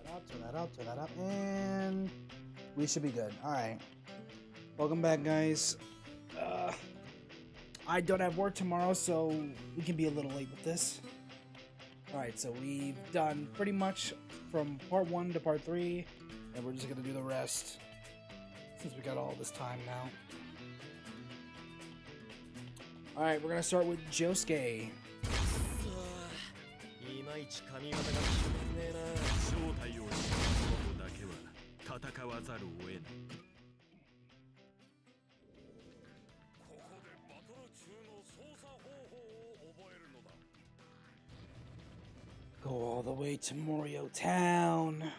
turn that up, and we should be good. Alright. Welcome back, guys. I don't have work tomorrow, so we can be a little late with this. Alright, so we've done pretty much from part 1 to part 3, and we're just gonna do the rest since we got all this time now. Alright, we're gonna start with Josuke. Go all the way to Morio Town.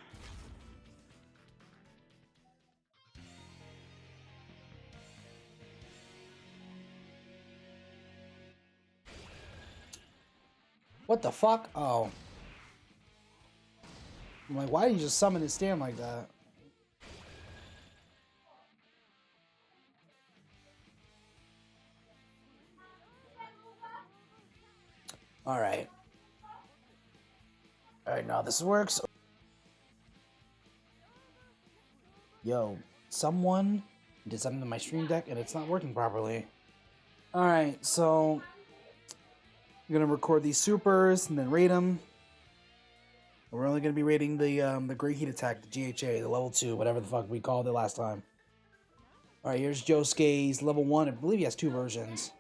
What the fuck? Oh. I'm like, why did you just summon his stand like that? Alright. Alright, now this works. Yo, someone did something to my stream deck and it's not working properly. Alright, so I'm gonna record these supers and then rate them. We're only gonna be rating the Great Heat Attack, the GHA, the level 2, whatever the fuck we called it last time. Alright, here's Josuke's level 1. I believe he has 2 versions.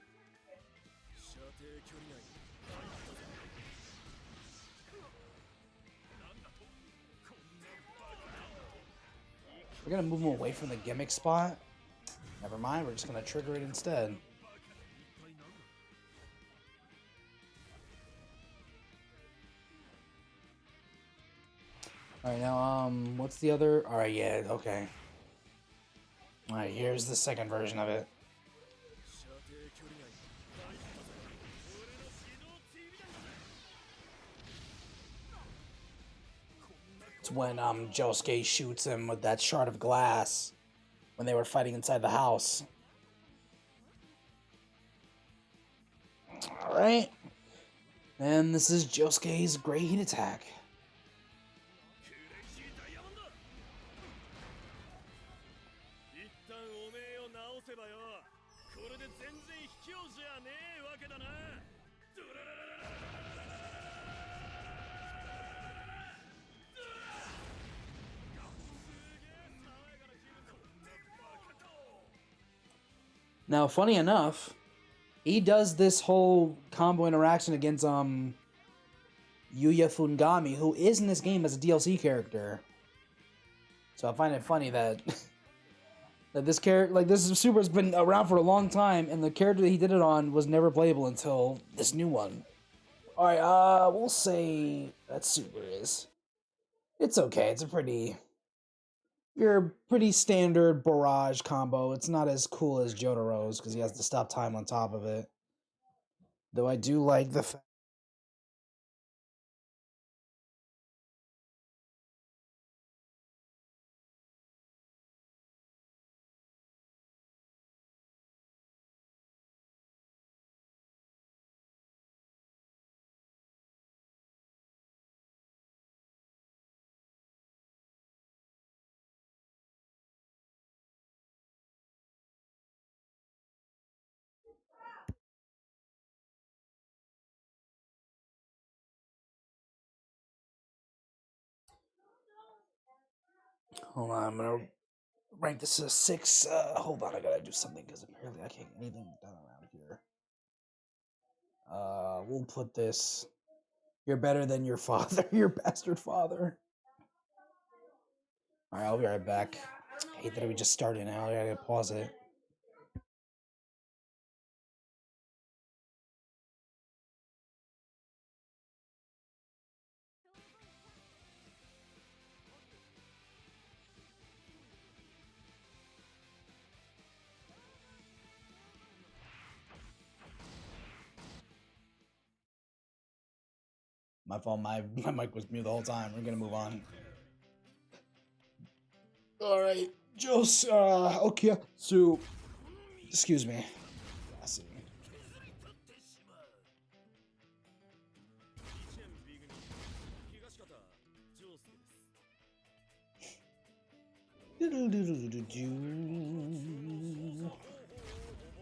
We're gonna move him away from the gimmick spot. Never mind, we're just gonna trigger it instead. Alright, now, what's the other? Alright, yeah, okay. Alright, here's the second version of it. It's when, Josuke shoots him with that shard of glass when they were fighting inside the house. Alright. And this is Josuke's Great Heat Attack. Now, funny enough, he does this whole combo interaction against Yuya Fungami, who is in this game as a DLC character. So I find it funny that that this character, like this super, has been around for a long time, and the character that he did it on was never playable until this new one. All right, we'll say that super is. It's okay. It's a pretty standard barrage combo. It's not as cool as Jotaro's because he has to stop time on top of it. Though I do like the fact. Hold on, I'm gonna rank this as 6. Hold on, I gotta do something because apparently I can't get anything done around here. We'll put this. You're better than your father, your bastard father. Alright, I'll be right back. I hate that we just started now. I gotta pause it. My fault, my mic was mute the whole time. We're gonna move on. Alright, okay, so, excuse me.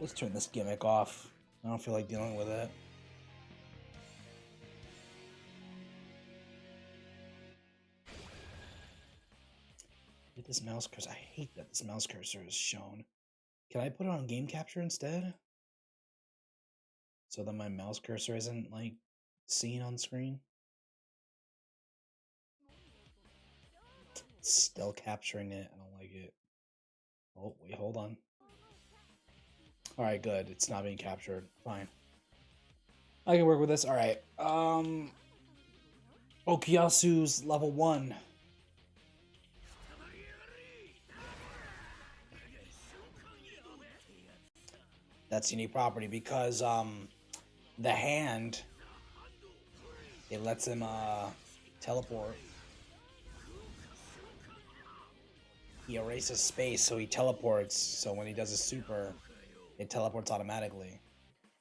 Let's turn this gimmick off. I don't feel like dealing with it. Get this mouse cursor. I hate that this mouse cursor is shown. Can I put it on game capture instead? So that my mouse cursor isn't like seen on screen? It's still capturing it. I don't like it. Oh, wait, hold on. Alright, good. It's not being captured. Fine. I can work with this. Alright. Okuyasu's level 1. That's unique property because the hand, it lets him teleport. He erases space, so he teleports. So when he does his super, it teleports automatically.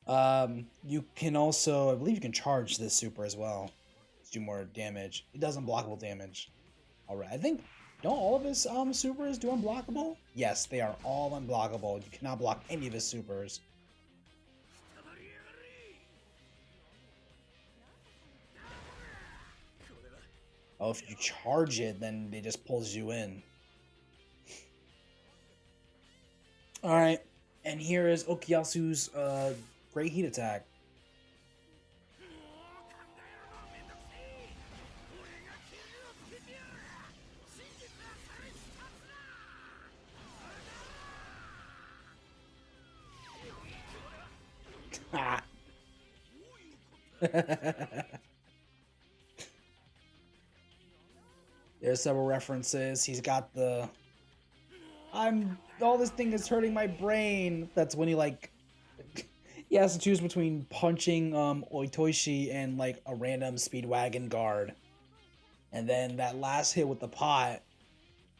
You can also, I believe you can charge this super as well to do more damage. It does unblockable damage. Alright, I think, don't all of his supers do unblockable? Yes, they are all unblockable. You cannot block any of his supers. Oh, if you charge it, then it just pulls you in. Alright, and here is Okuyasu's Great Heat Attack. There's several references. He's got the all this thing is hurting my brain. That's when he like he has to choose between punching Oitoshi and like a random Speedwagon guard. And then that last hit with the pot,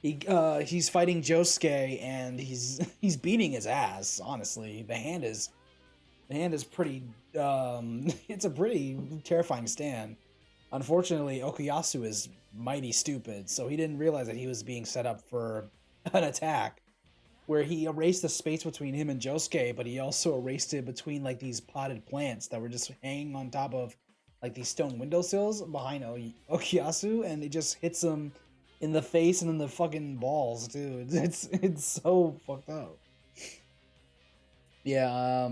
he's fighting Josuke and he's beating his ass, honestly. The hand is pretty it's a pretty terrifying stand. Unfortunately, Okuyasu is mighty stupid, so he didn't realize that he was being set up for an attack where he erased the space between him and Josuke, but he also erased it between like these potted plants that were just hanging on top of like these stone windowsills behind Okuyasu, and it just hits him in the face and in the fucking balls, dude. It's so fucked up. Yeah,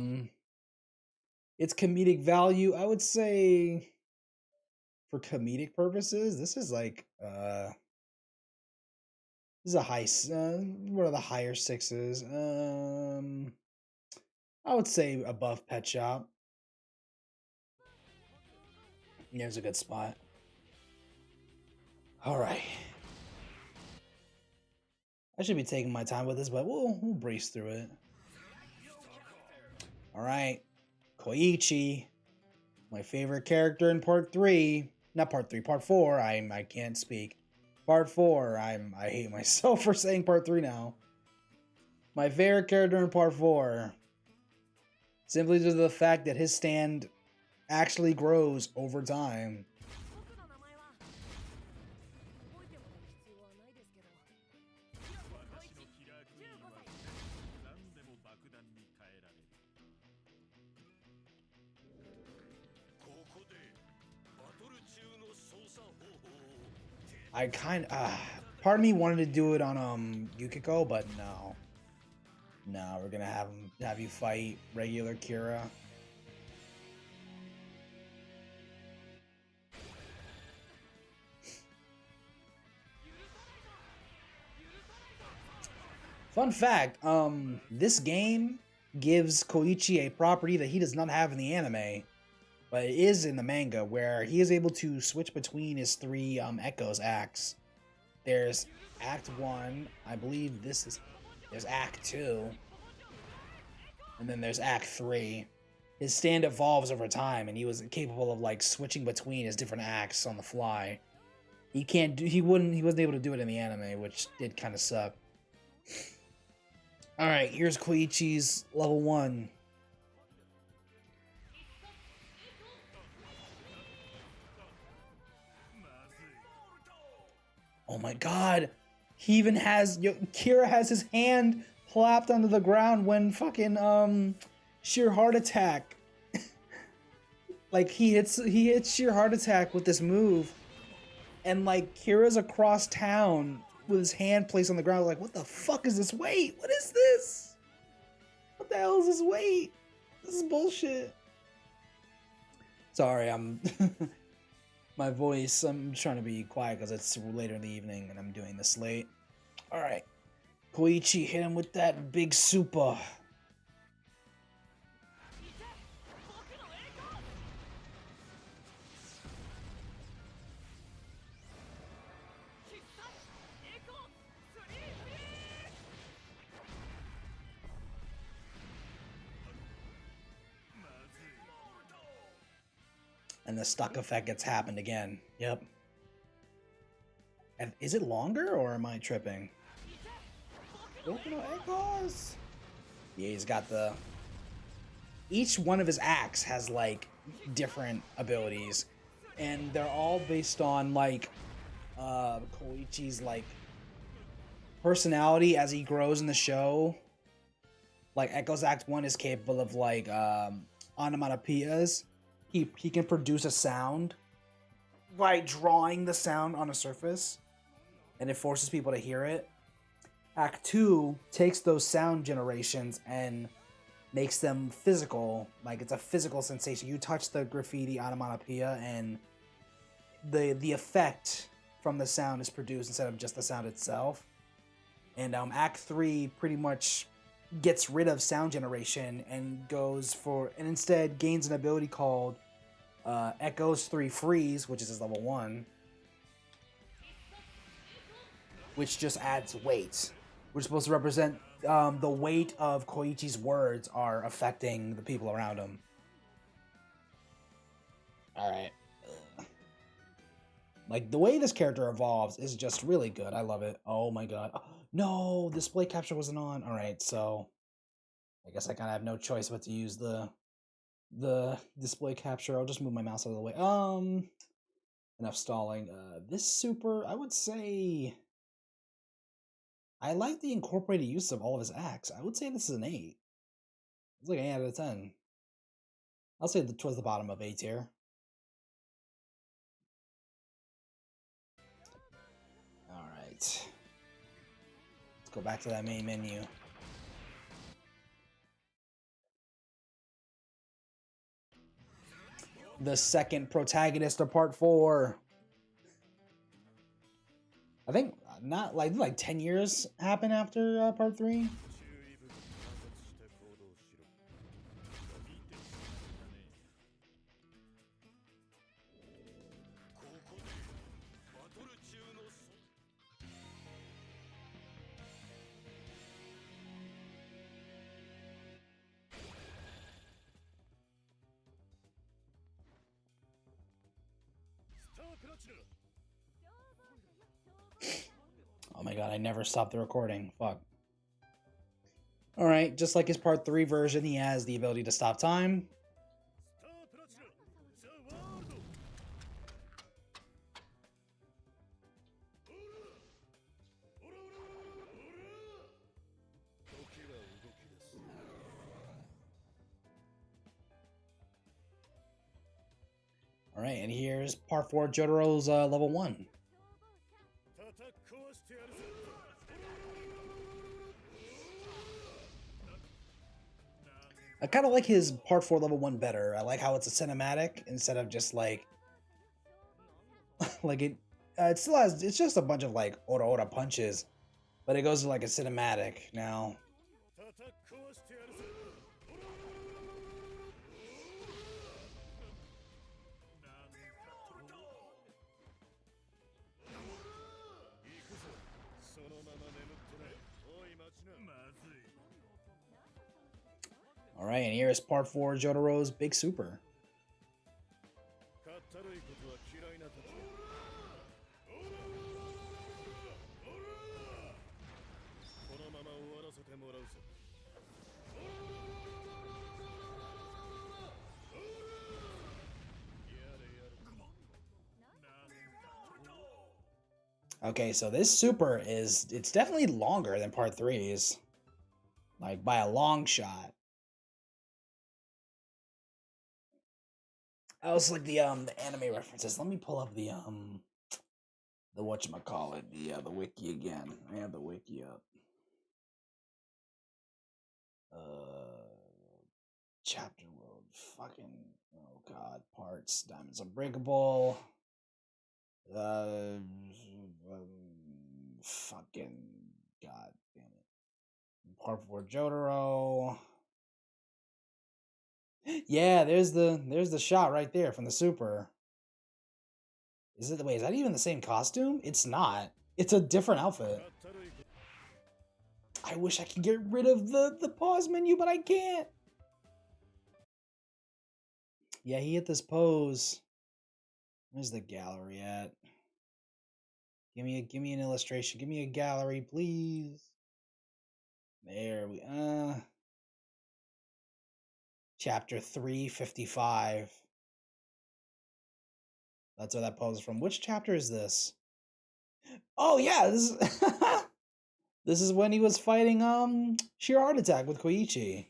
it's comedic value. I would say for comedic purposes, this is like this is a high. What are the higher sixes? I would say above Pet Shop. There's a good spot. All right. I should be taking my time with this, but we'll breeze through it. All right, Koichi, my favorite character in Part 3. Not Part 3, Part 4. I can't speak. Part 4. I hate myself for saying Part 3 now. My favorite character in Part 4. Simply due to the fact that his stand actually grows over time. Part of me wanted to do it on Yukiko, but no. No, we're gonna have you fight regular Kira. Fun fact, this game gives Koichi a property that he does not have in the anime, but it is in the manga, where he is able to switch between his three Echoes acts. There's Act 1, I believe there's Act 2, and then there's Act 3. His stand evolves over time, and he was capable of like switching between his different acts on the fly. He wasn't able to do it in the anime, which did kind of suck. Alright, here's Koichi's level 1. Oh my god! He even has Kira has his hand plopped onto the ground when fucking sheer heart attack. Like he hits sheer heart attack with this move, and like Kira's across town with his hand placed on the ground. Like, what the fuck is this weight? What is this? What the hell is this weight? This is bullshit. Sorry, I'm my voice. I'm trying to be quiet because it's later in the evening and I'm doing this late. All right, Koichi, hit him with that big super. And the stuck effect gets happened again. Yep. And is it longer or am I tripping? Yeah, he's got the... Each one of his acts has, like, different abilities. And they're all based on, like, Koichi's, like, personality as he grows in the show. Like, Echo's Act 1 is capable of, like, onomatopoeias. He can produce a sound by drawing the sound on a surface, and it forces people to hear it. Act 2 takes those sound generations and makes them physical, like it's a physical sensation. You touch the graffiti onomatopoeia, and the effect from the sound is produced instead of just the sound itself. And Act 3 pretty much gets rid of sound generation and instead gains an ability called Echoes 3 Freeze, which is his level 1, which just adds weight, which is supposed to represent the weight of Koichi's words are affecting the people around him. Alright. Like, the way this character evolves is just really good. I love it. Oh my god. No, display capture wasn't on. Alright, so I guess I kind of have no choice but to use the display capture. I'll just move my mouse out of the way. Enough stalling. This super, I would say, I like the incorporated use of all of his acts. I would say this is an 8. It's like an 8 out of 10. I'll say towards the bottom of A tier. Alright. Let's go back to that main menu. The second protagonist of part 4. I think not like 10 years happened after part 3. Oh my god, I never stopped the recording. Fuck. Alright, just like his part 3 version, he has the ability to stop time. Alright, and here's part 4 Jotaro's level 1. I kind of like his part 4 level 1 better. I like how it's a cinematic instead of just like like it still has, it's just a bunch of like ora punches, but it goes to like a cinematic now. Alright, and here is part 4 Jotaro's Big Super. Okay, so this super it's definitely longer than part 3's. Like, by a long shot. I also like the anime references. Let me pull up the whatchamacallit, the wiki again. I have the wiki up. Chapter world, fucking, oh god, parts, diamonds unbreakable. Fucking god damn it. Part 4 Jotaro. Yeah, there's the shot right there from the super. Is it the way? Is that even the same costume? It's not. It's a different outfit. I wish I could get rid of the pause menu, but I can't. Yeah, he hit this pose. Where's the gallery at? Give me an illustration. Give me a gallery, please. There we chapter 355. That's where that pose is from. Which chapter is this? Oh yeah, this is this is when he was fighting sheer heart attack with Koichi.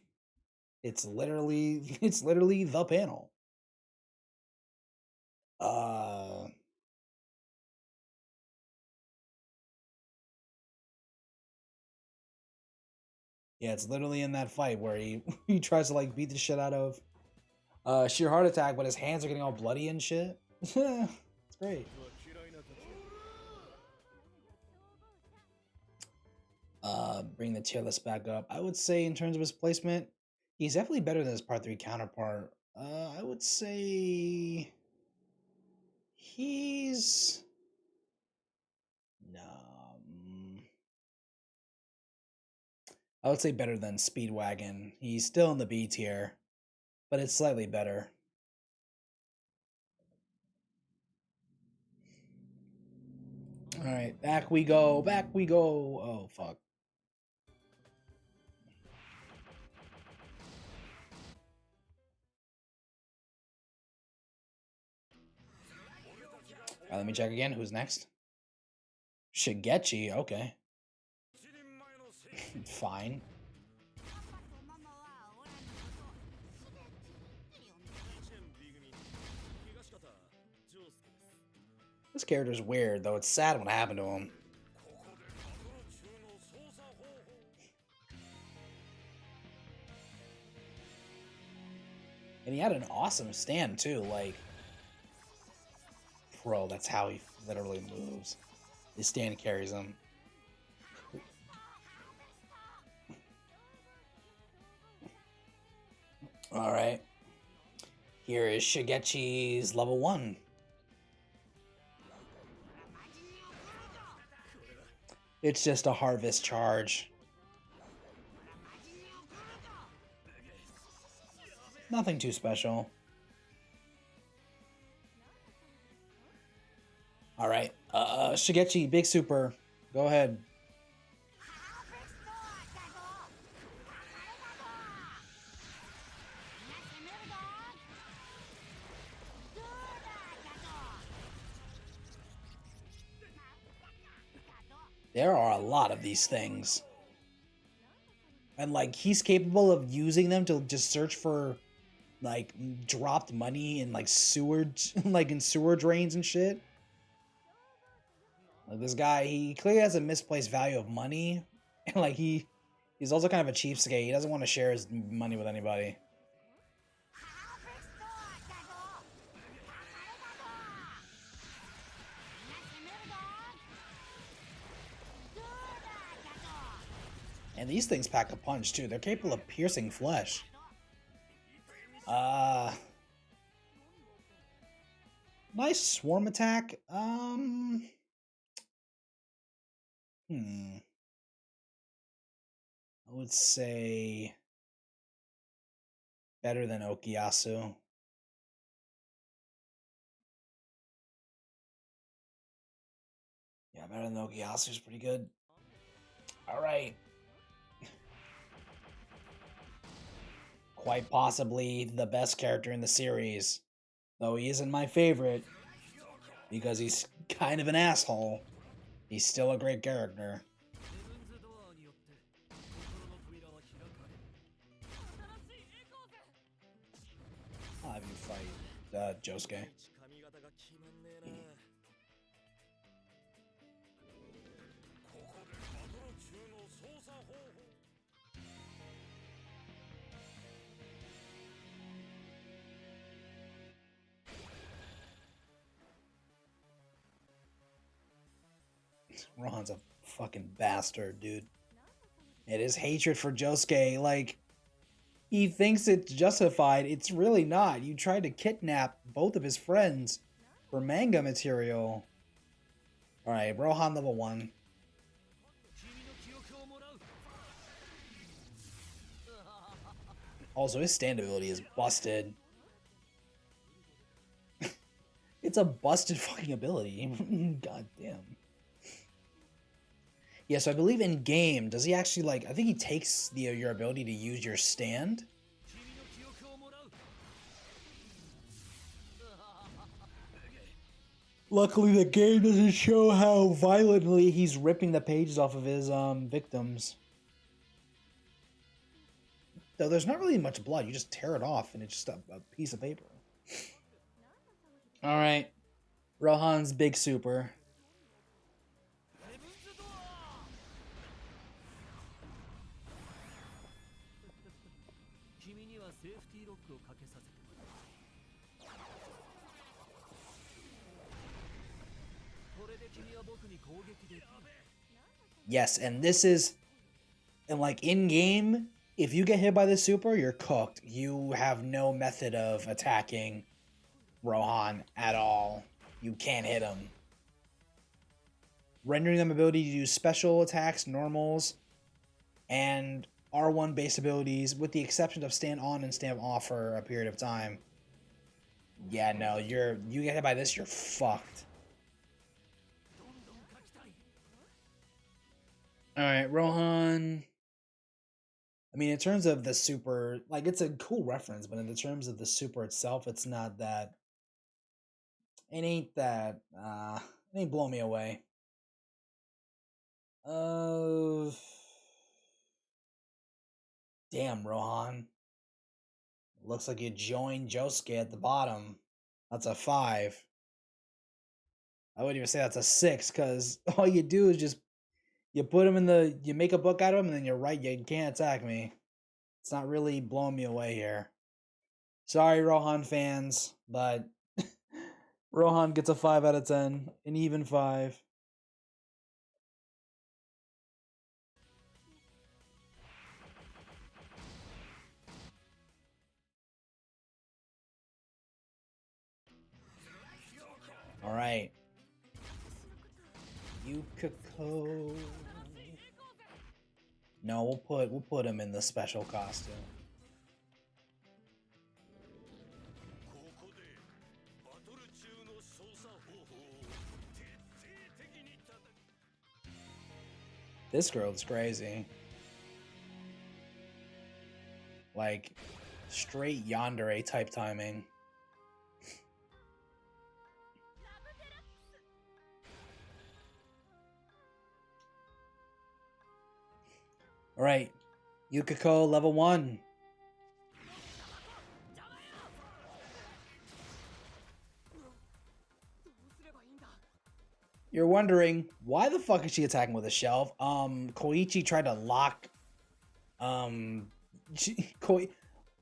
It's literally the panel. Yeah, it's literally in that fight where he he tries to like beat the shit out of sheer heart attack, but his hands are getting all bloody and shit. It's great. Bring the tier list back up. I would say in terms of his placement, he's definitely better than his part 3 counterpart. I would say he's no. I would say better than Speedwagon. He's still in the B tier, but it's slightly better. All right, back we go. Back we go. Oh fuck. All right, let me check again. Who's next? Shigechi. Okay. Fine. This character's weird, though. It's sad what happened to him. And he had an awesome stand, too. Like, bro, that's how he literally moves. His stand carries him. Alright. Here is Shigechi's level 1. It's just a harvest charge. Nothing too special. Alright. Shigechi, big super. Go ahead. There are a lot of these things. And, like, he's capable of using them to just search for, like, dropped money in, like, sewer, like, in sewer drains and shit. Like, this guy, he clearly has a misplaced value of money. And, like, he's also kind of a cheapskate. He doesn't want to share his money with anybody. And these things pack a punch, too. They're capable of piercing flesh. Nice swarm attack. I would say better than Okuyasu. Yeah, better than Okuyasu is pretty good. All right. Quite possibly the best character in the series, though he isn't my favorite because he's kind of an asshole. He's still a great character. I'll have you fight Josuke. Rohan's a fucking bastard, dude. It is hatred for Josuke. Like, he thinks it's justified. It's really not. You tried to kidnap both of his friends for manga material. Alright, Rohan level 1. Also, his stand ability is busted. It's a busted fucking ability. God damn. Yeah, so I believe in game, does he actually, like, I think he takes your ability to use your stand? Luckily, the game doesn't show how violently he's ripping the pages off of his victims. Though there's not really much blood, you just tear it off and it's just a piece of paper. Alright, Rohan's big super. Yes, and this is, and like in game, if you get hit by the super, you're cooked. You have no method of attacking Rohan at all. You can't hit him. Rendering them ability to use special attacks, normals, and R1 base abilities, with the exception of stand on and stand off for a period of time. Yeah, no, you get hit by this, you're fucked. Alright, Rohan. I mean, in terms of the super, like, it's a cool reference, but in the terms of the super itself, it's not that. It ain't that. It ain't blowing me away. Damn, Rohan. Looks like you joined Josuke at the bottom. That's a 5. I wouldn't even say that's a 6, because all you do is just you put him in the, you make a book out of him, and then you're right, you can't attack me. It's not really blowing me away here. Sorry, Rohan fans, but Rohan gets a 5 out of 10, an even 5. All right, Yukiko. No, we'll put him in the special costume. This girl's crazy. Like, straight yandere type timing. Alright, Yukiko level 1. You're wondering, why the fuck is she attacking with a shelf? Koichi tried to lock...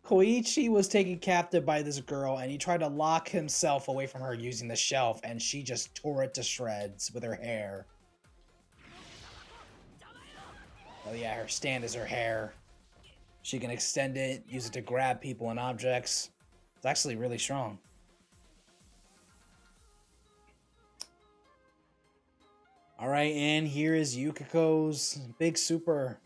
Koichi was taken captive by this girl, and he tried to lock himself away from her using the shelf, and she just tore it to shreds with her hair. Oh yeah, her stand is her hair. She can extend it, use it to grab people and objects. It's actually really strong. Alright, and here is Yukiko's big super.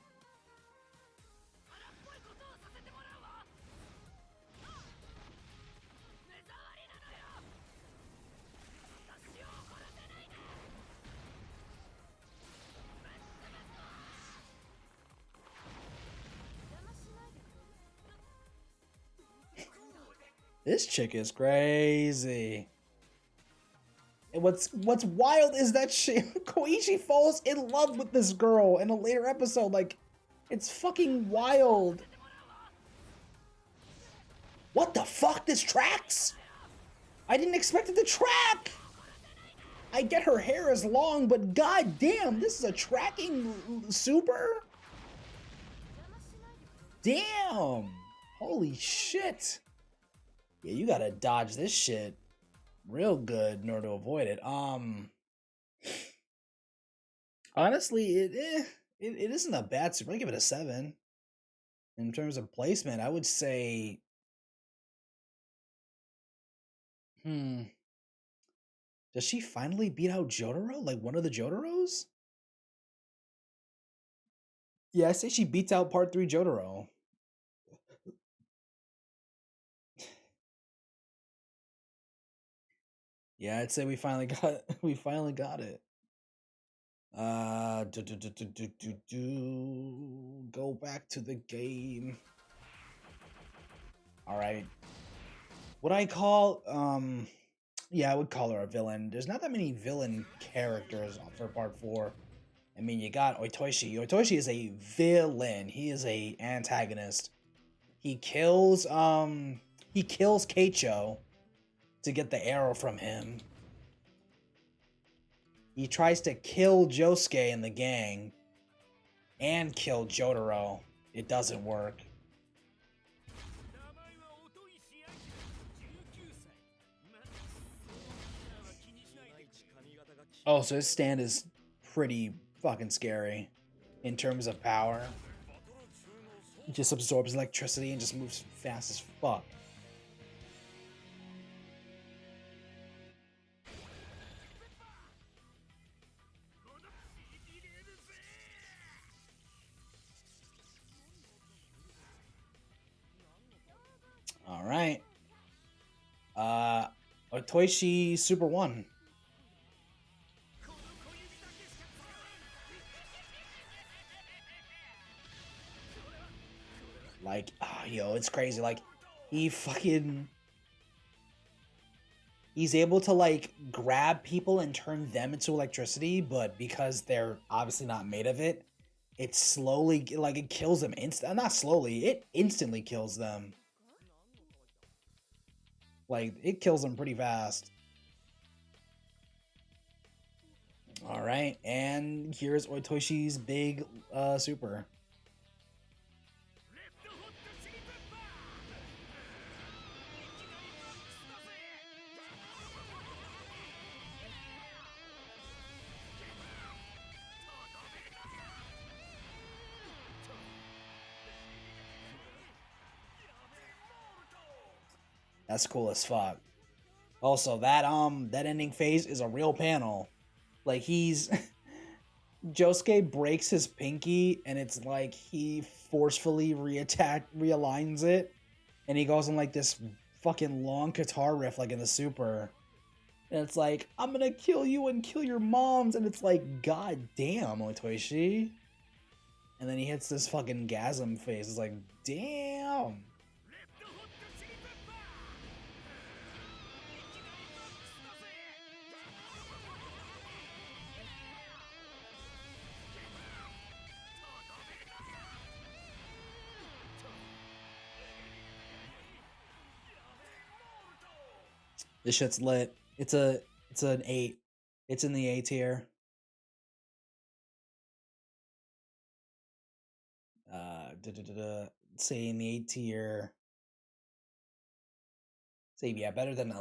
This chick is crazy. And what's wild is that Koichi falls in love with this girl in a later episode. Like, it's fucking wild. What the fuck? This tracks? I didn't expect it to track. I get her hair is long, but goddamn, this is a tracking super? Damn. Holy shit. Yeah, you gotta dodge this shit real good in order to avoid it. Honestly, it isn't a bad super. I give it a 7. In terms of placement, I would say, does she finally beat out Jotaro? Like one of the Jotaros? Yeah, I say she beats out Part 3 Jotaro. Yeah, I'd say we finally got it. Go back to the game. All right. What I call yeah, I would call her a villain. There's not that many villain characters for part 4. I mean, you got Oitoshi. Oitoshi is a villain. He is a antagonist. He kills Keicho to get the arrow from him. He tries to kill Josuke and the gang and kill Jotaro. It doesn't work. Oh, so his stand is pretty fucking scary in terms of power. He just absorbs electricity and just moves fast as fuck. All right. Otoishi Super 1. Like, yo, it's crazy. Like, he's able to, like, grab people and turn them into electricity, but because they're obviously not made of it, it slowly, like, it kills them. Not slowly, it instantly kills them. Like, it kills them pretty fast. All right, and here's Oitoshi's big super. That's cool as fuck. Also, that ending phase is a real panel. Like, he's Josuke breaks his pinky and it's like he forcefully realigns it, and he goes on like this fucking long guitar riff like in the super. And it's like, I'm gonna kill you and kill your moms, and it's like, god damn, Oitoshi. And then he hits this fucking gasm face. It's like, damn. This shit's lit. It's an 8. It's in the A tier. Say in the A tier. Say yeah, better than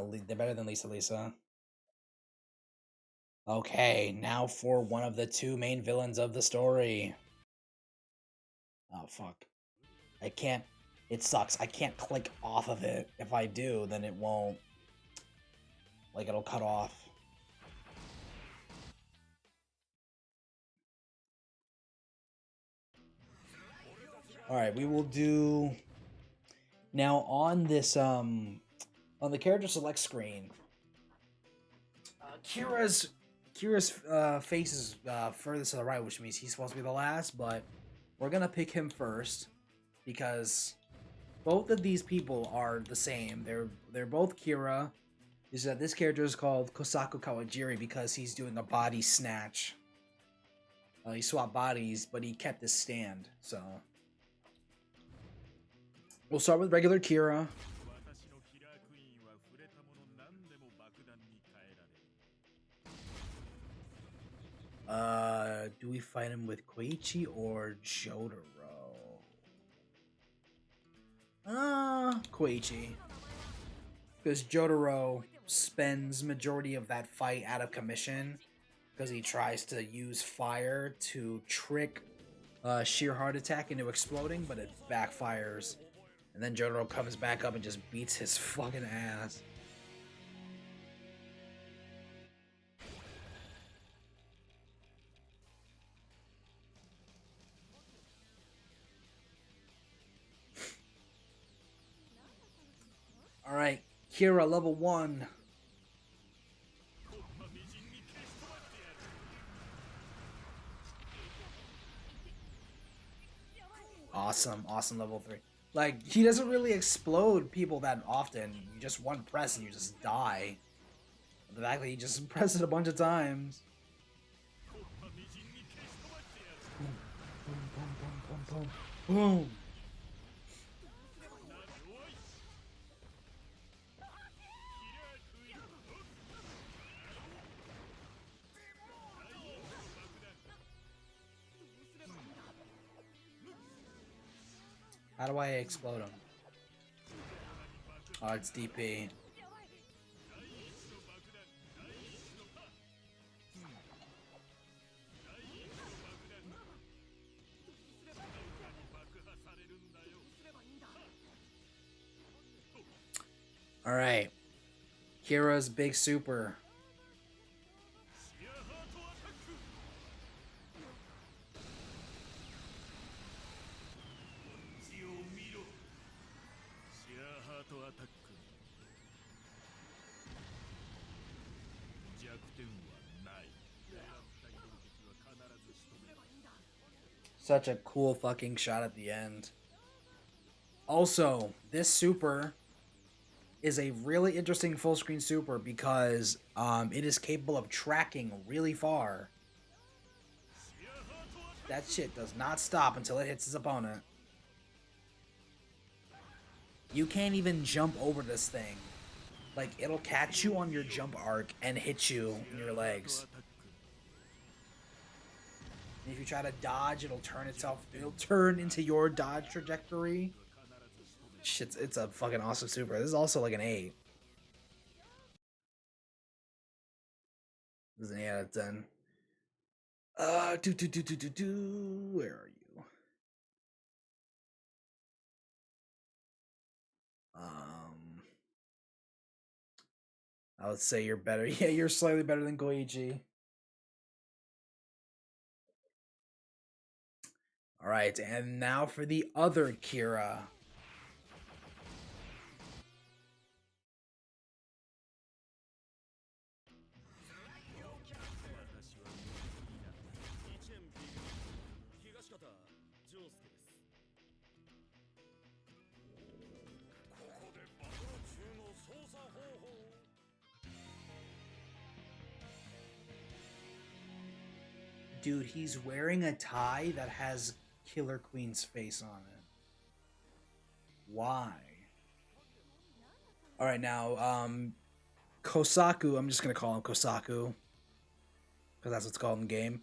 Lisa Lisa. Okay, now for one of the 2 main villains of the story. Oh fuck. I can't. It sucks. I can't click off of it. If I do, then it won't. Like, it'll cut off. Alright, we will do... Now, on this, on the character select screen, Kira's face is furthest to the right, which means he's supposed to be the last, but we're gonna pick him first, because both of these people are the same. They're both Kira. is that this character is called Kosaku Kawajiri because he's doing a body snatch. He swapped bodies, but he kept his stand. So we'll start with regular Kira. Do we fight him with Koichi or Jotaro? Koichi. Because Jotaro spends majority of that fight out of commission because he tries to use fire to trick Sheer Heart Attack into exploding, but it backfires. And then Jotaro comes back up and just beats his fucking ass. Alright, Kira level 1. Awesome, awesome level 3. Like, he doesn't really explode people that often. You just one press and you just die. The fact that he just pressed it a bunch of times. Boom, boom, boom, boom, boom, boom. How do I explode him? Oh, it's DP. Alright. Kira's big super. Such a cool fucking shot at the end. Also, this super is a really interesting full screen super because it is capable of tracking really far. That shit does not stop until it hits his opponent. You can't even jump over this thing. Like, it'll catch you on your jump arc and hit you in your legs. And if you try to dodge, it'll turn into your dodge trajectory. Shit, it's a fucking awesome super. This is also like an 8. This is an 8 out of 10. Where are you? I would say you're better. Yeah, you're slightly better than Koichi. Alright, and now for the other Kira. Dude, he's wearing a tie that has Killer Queen's face on it. Why? Alright, now, Kosaku, I'm just gonna call him Kosaku. Because that's what's called in the game.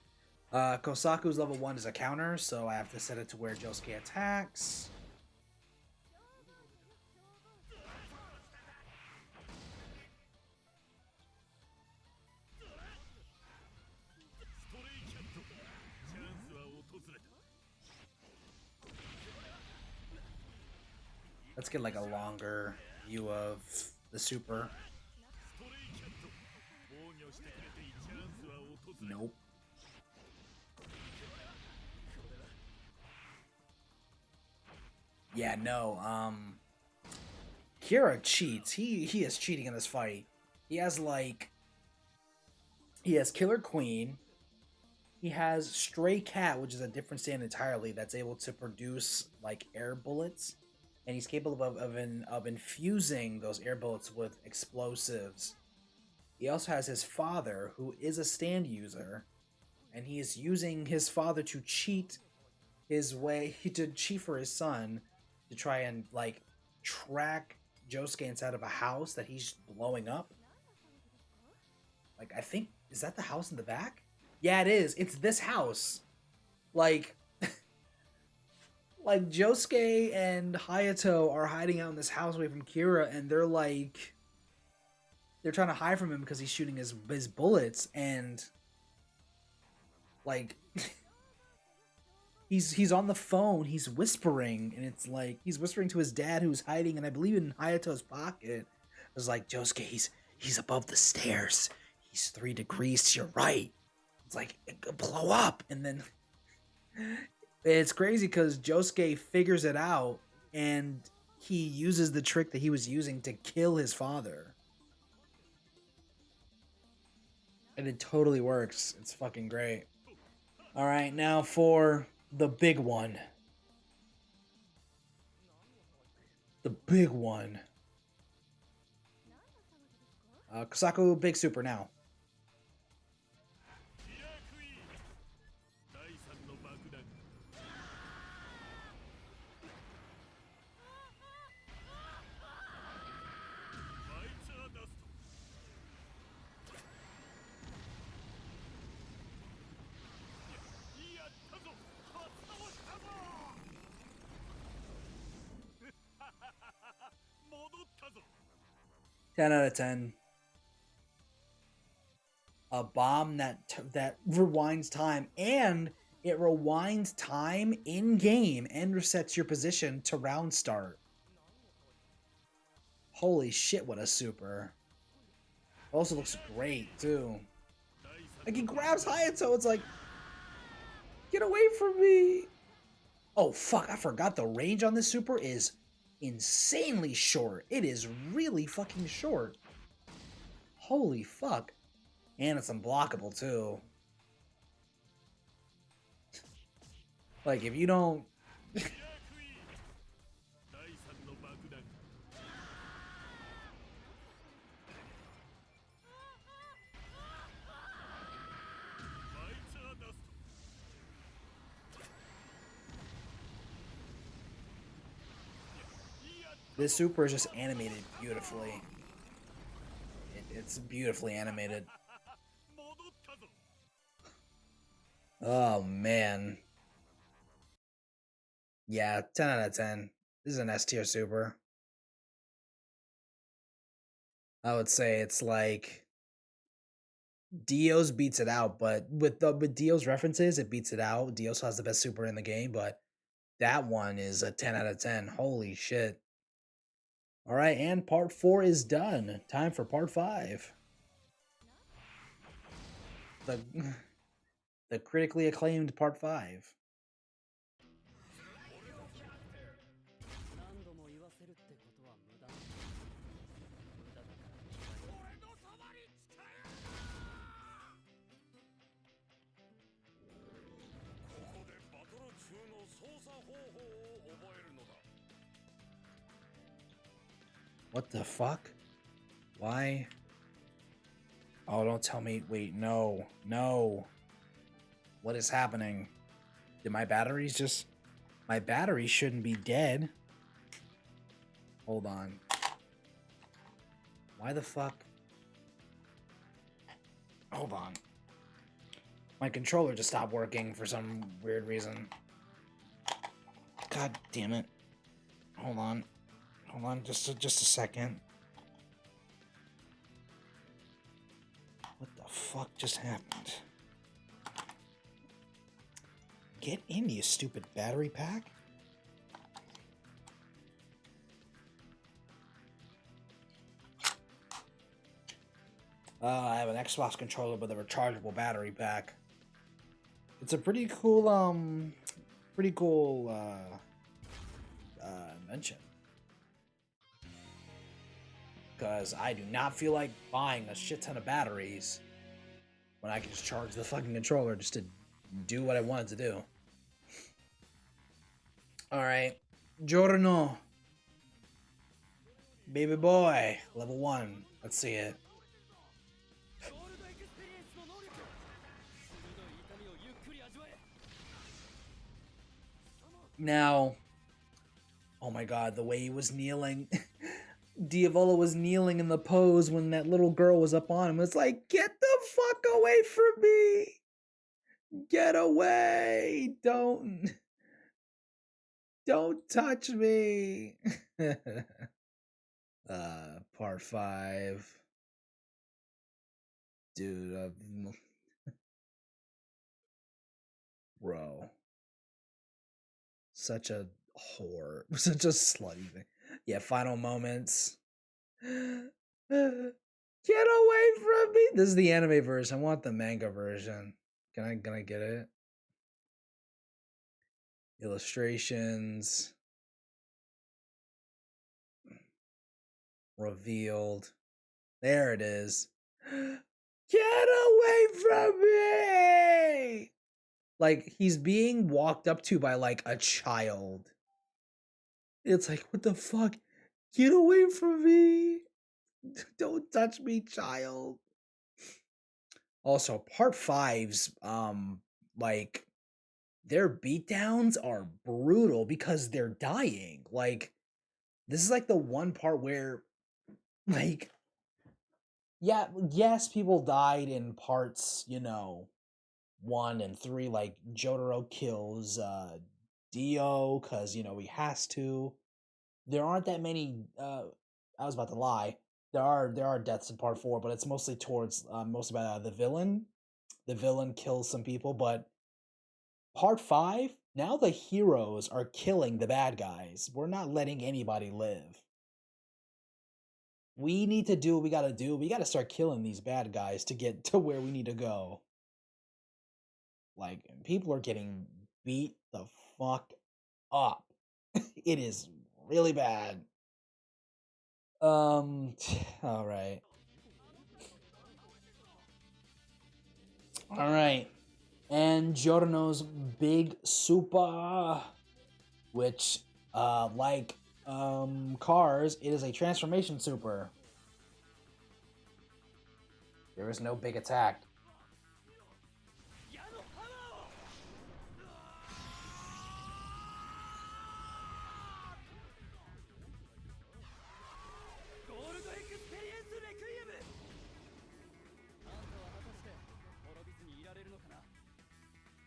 Kosaku's level 1 is a counter, so I have to set it to where Josuke attacks. Let's get like a longer view of the super. Nope. Yeah, no, Kira cheats. He is cheating in this fight. He has Killer Queen. He has Stray Cat, which is a different stand entirely that's able to produce like air bullets. and he's capable of infusing those air bullets with explosives. He also has his father, who is a stand user, and he is using his father to cheat his way to cheat for his son to try and like track Josuke inside of a house that he's blowing up. Like, I think, is that the house in the back? Yeah, it is. It's this house. Like, like Josuke and Hayato are hiding out in this house away from Kira, and they're like, they're trying to hide from him because he's shooting his bullets, and like, he's on the phone, he's whispering, and it's like he's whispering to his dad who's hiding, and I believe in Hayato's pocket. It's like, Josuke, he's above the stairs. He's 3 degrees to your right. It's like, it could blow up, and then it's crazy because Josuke figures it out, and he uses the trick that he was using to kill his father. And it totally works. It's fucking great. All right, now for the big one. The big one. Kosaku Big Super now. Ten out of 10. A bomb that rewinds time, and it rewinds time in game and resets your position to round start. Holy shit, what a super. Also looks great too. Like, he grabs Hayato, it's like, get away from me. Oh fuck, I forgot the range on this super is insanely short. It is really fucking short. Holy fuck. And it's unblockable too. Like, if you don't... This super is just animated beautifully. It's beautifully animated. Oh, man. Yeah, 10 out of 10. This is an S tier super. I would say it's like Dio's beats it out, but with Dio's references, it beats it out. Dio has the best super in the game, but that one is a 10 out of 10. Holy shit. All right, and part 4 is done. Time for part 5. The critically acclaimed part 5. What the fuck? Why? Oh, don't tell me. Wait, no. No. What is happening? Did my batteries just... My battery shouldn't be dead. Hold on. Why the fuck? Hold on. My controller just stopped working for some weird reason. God damn it. Hold on. Hold on, just a second. What the fuck just happened? Get in, you stupid battery pack. I have an Xbox controller with a rechargeable battery pack. It's a pretty cool, invention. Because I do not feel like buying a shit ton of batteries when I can just charge the fucking controller just to do what I wanted to do. Alright. Giorno. baby boy, level 1. Let's see it. Now, oh my god, the way he was kneeling. Diavolo was kneeling in the pose when that little girl was up on him. It's like, get the fuck away from me! Get away! Don't touch me! Part 5. Dude, bro. Such a whore. Such a slutty thing. Yeah, final moments. Get away from me! This is the anime version. I want the manga version. Can I get it? Illustrations. Revealed. There it is. Get away from me! Like, he's being walked up to by, like, a child. It's like, what the fuck? Get away from me! Don't touch me, child. Also, part 5's, like, their beatdowns are brutal because they're dying. Like, this is, like, the one part where, like, yeah, yes, people died in parts, 1 and 3, like Jotaro kills Dio because he has to. There aren't that many. I was about to lie. There are deaths in part 4, but it's mostly towards mostly by the villain. The villain kills some people, but part 5 now the heroes are killing the bad guys. We're not letting anybody live. We need to do what we gotta do. We gotta start killing these bad guys to get to where we need to go. Like, people are getting beat the fuck up. It is really bad. All right. All right. And Giordano's Big Super, which, like Cars, it is a transformation super. There is no big attack.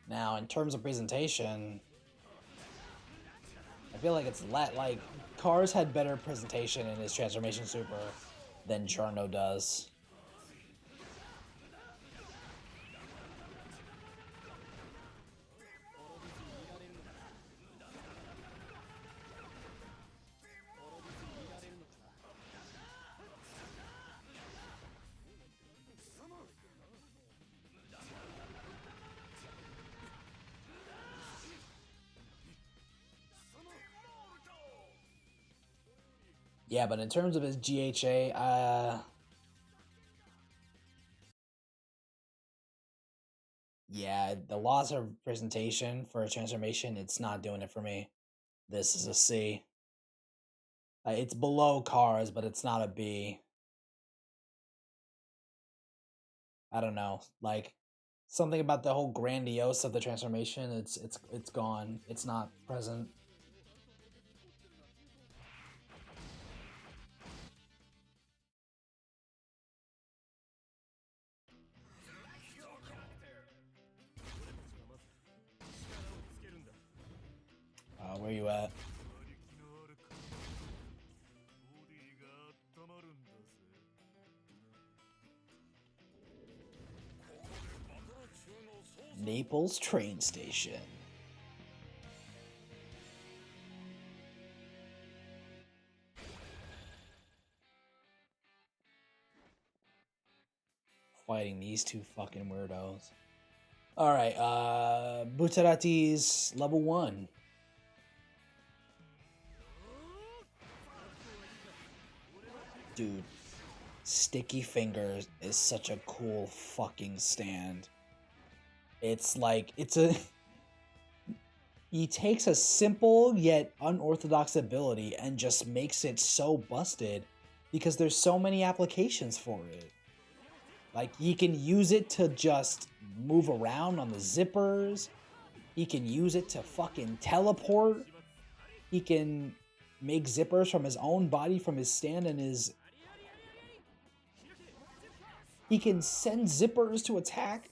Now, in terms of presentation, I feel like it's like Cars had better presentation in his transformation super than Giorno does. Yeah, but in terms of his GHA, yeah, the loss of presentation for a transformation, it's not doing it for me. This is a C. It's below Cars, but it's not a B. I don't know, like something about the whole grandiose of the transformation. It's gone. It's not present. Where you at? Naples train station. Fighting these two fucking weirdos. Alright, Butterati's level 1. Dude, Sticky Fingers is such a cool fucking stand. It's like, he takes a simple yet unorthodox ability and just makes it so busted. because there's so many applications for it. Like, he can use it to just move around on the zippers. He can use it to fucking teleport. He can make zippers from his own body, from his stand and his... He can send zippers to attack.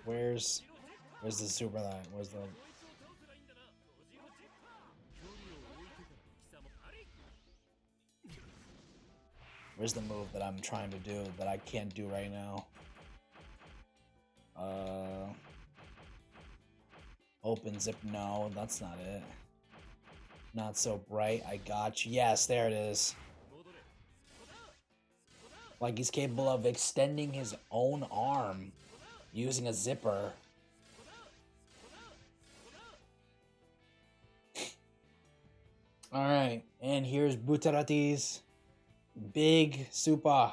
Where's the super line? Where's the... Where's the move that I'm trying to do that I can't do right now? Open zip. No, that's not it. Not so bright. I got you. Yes, there it is. Like, he's capable of extending his own arm using a zipper. Alright, and here's Butarati's big super.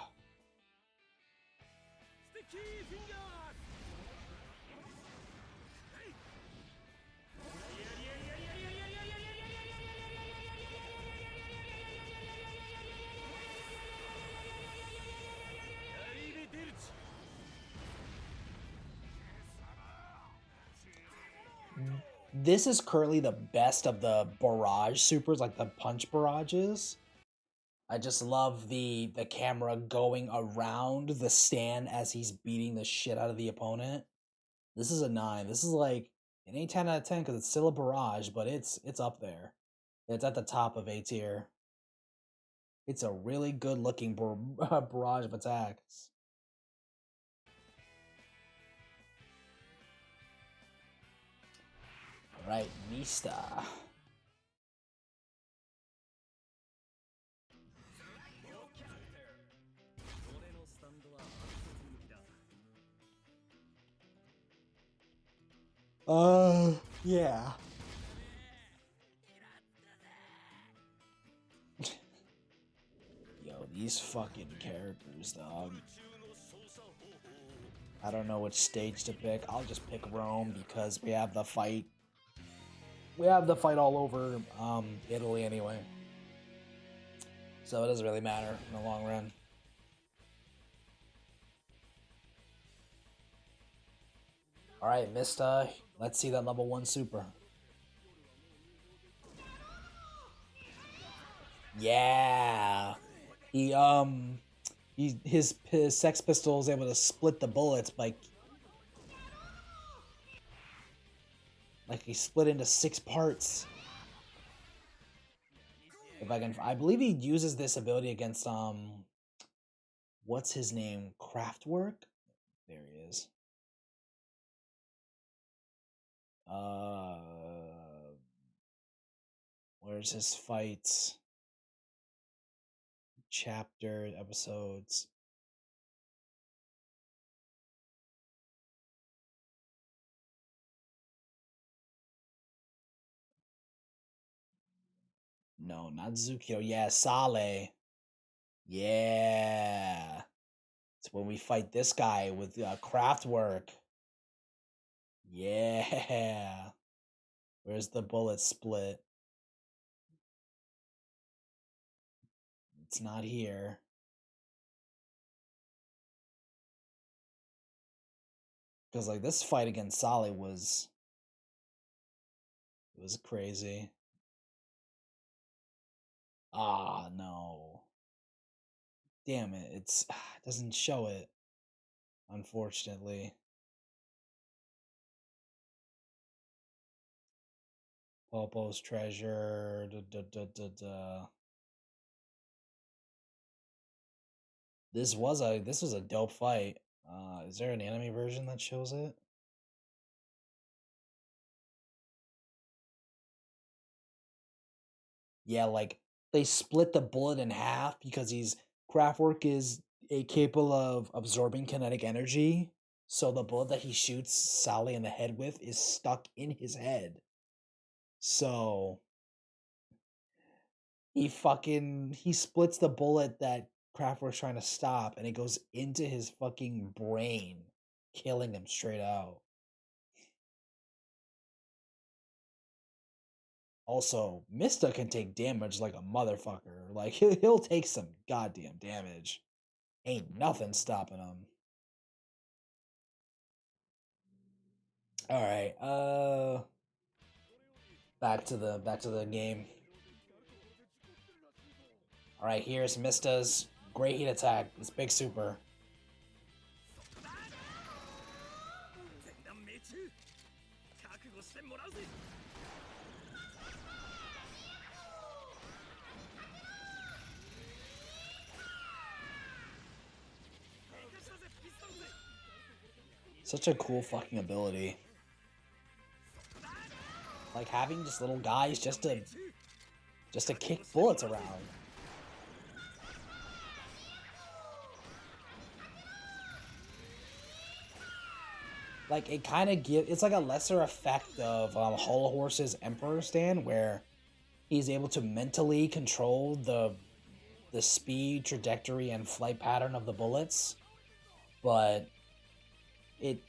This is currently the best of the barrage supers, like the punch barrages. I just love the camera going around the stand as he's beating the shit out of the opponent. This is a 9. This is like, it ain't 10 out of 10 because it's still a barrage, but it's up there. It's at the top of A tier. It's a really good looking barrage of attacks. Alright, Mista. Yeah. Yo, these fucking characters, dog. I don't know which stage to pick. I'll just pick Rome because we have the fight. We have the fight all over Italy anyway. So it doesn't really matter in the long run. Alright, Mista. Let's see that level 1 super. Yeah. His Sex Pistol is able to split the bullets by... Like, he split into 6 parts. If I can... I believe he uses this ability against, what's his name? Kraftwerk? There he is. Where's his fights? Chapter, episodes. No, not Zukio. Yeah, Sale. Yeah. It's when we fight this guy with Kraftwerk. Yeah. Where's the bullet split? It's not here. Because, like, this fight against Sale was... It was crazy. Ah, no. Damn it. It doesn't show it. Unfortunately. Popo's treasure. This was a dope fight. Is there an anime version that shows it? Yeah, like they split the bullet in half because Kraftwerk is capable of absorbing kinetic energy. So the bullet that he shoots Sally in the head with is stuck in his head. So he splits the bullet that Kraftwerk's trying to stop, and it goes into his fucking brain, killing him straight out. Also, Mista can take damage like a motherfucker. Like he'll take some goddamn damage. Ain't nothing stopping him. All right. Back to the game. All right, here's Mista's great heat attack. This big super. Such a cool fucking ability. Like having just little guys just to kick bullets around. Like it kind of it's like a lesser effect of Hollow Horse's Emperor Stand, where he's able to mentally control the speed, trajectory, and flight pattern of the bullets. But it,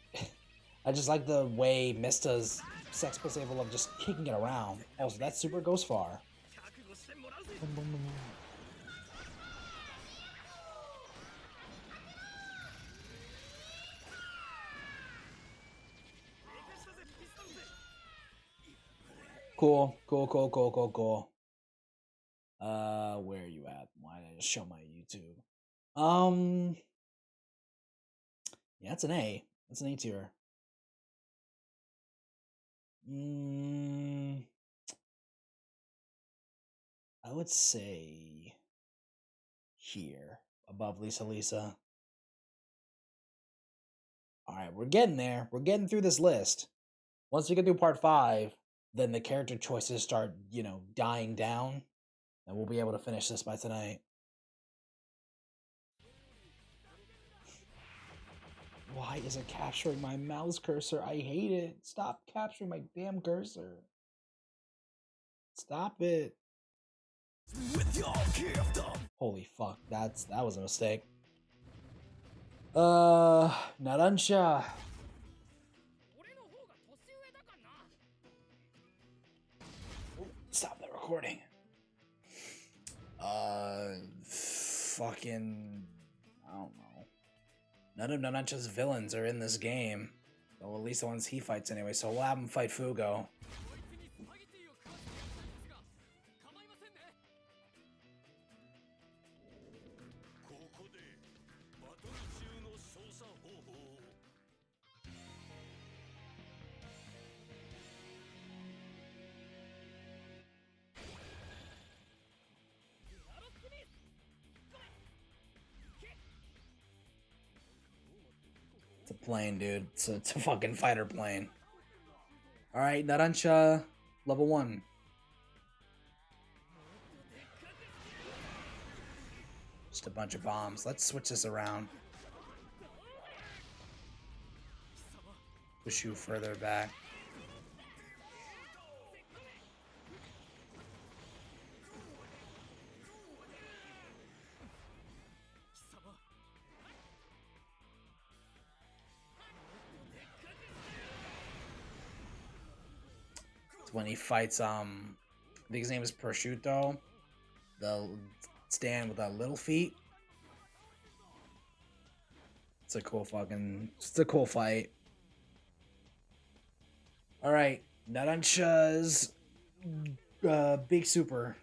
I just like the way Mista's Sexpus able of just kicking it around. Also, that super goes far. Cool. Where are you at? Why did I just show my YouTube? Yeah, it's an A. It's an A tier. I would say here, above Lisa. Alright, we're getting there. We're getting through this list. Once we get through part 5, then the character choices start, dying down. And we'll be able to finish this by tonight. Why is it capturing my mouse cursor? I hate it. Stop capturing my damn cursor. Stop it. Holy fuck, that was a mistake. Narancia. Stop the recording. Fucking, I don't know. None of Narancia's villains are in this game. Well, at least the ones he fights anyway, so we'll have him fight Fugo. It's a plane, dude. It's a fucking fighter plane. Alright, Narancia, level 1. Just a bunch of bombs. Let's switch this around. Push you further back. It's when he fights, I think his name is Prosciutto. The stand with little feet. It's a cool fight. Alright, Narancia's big super.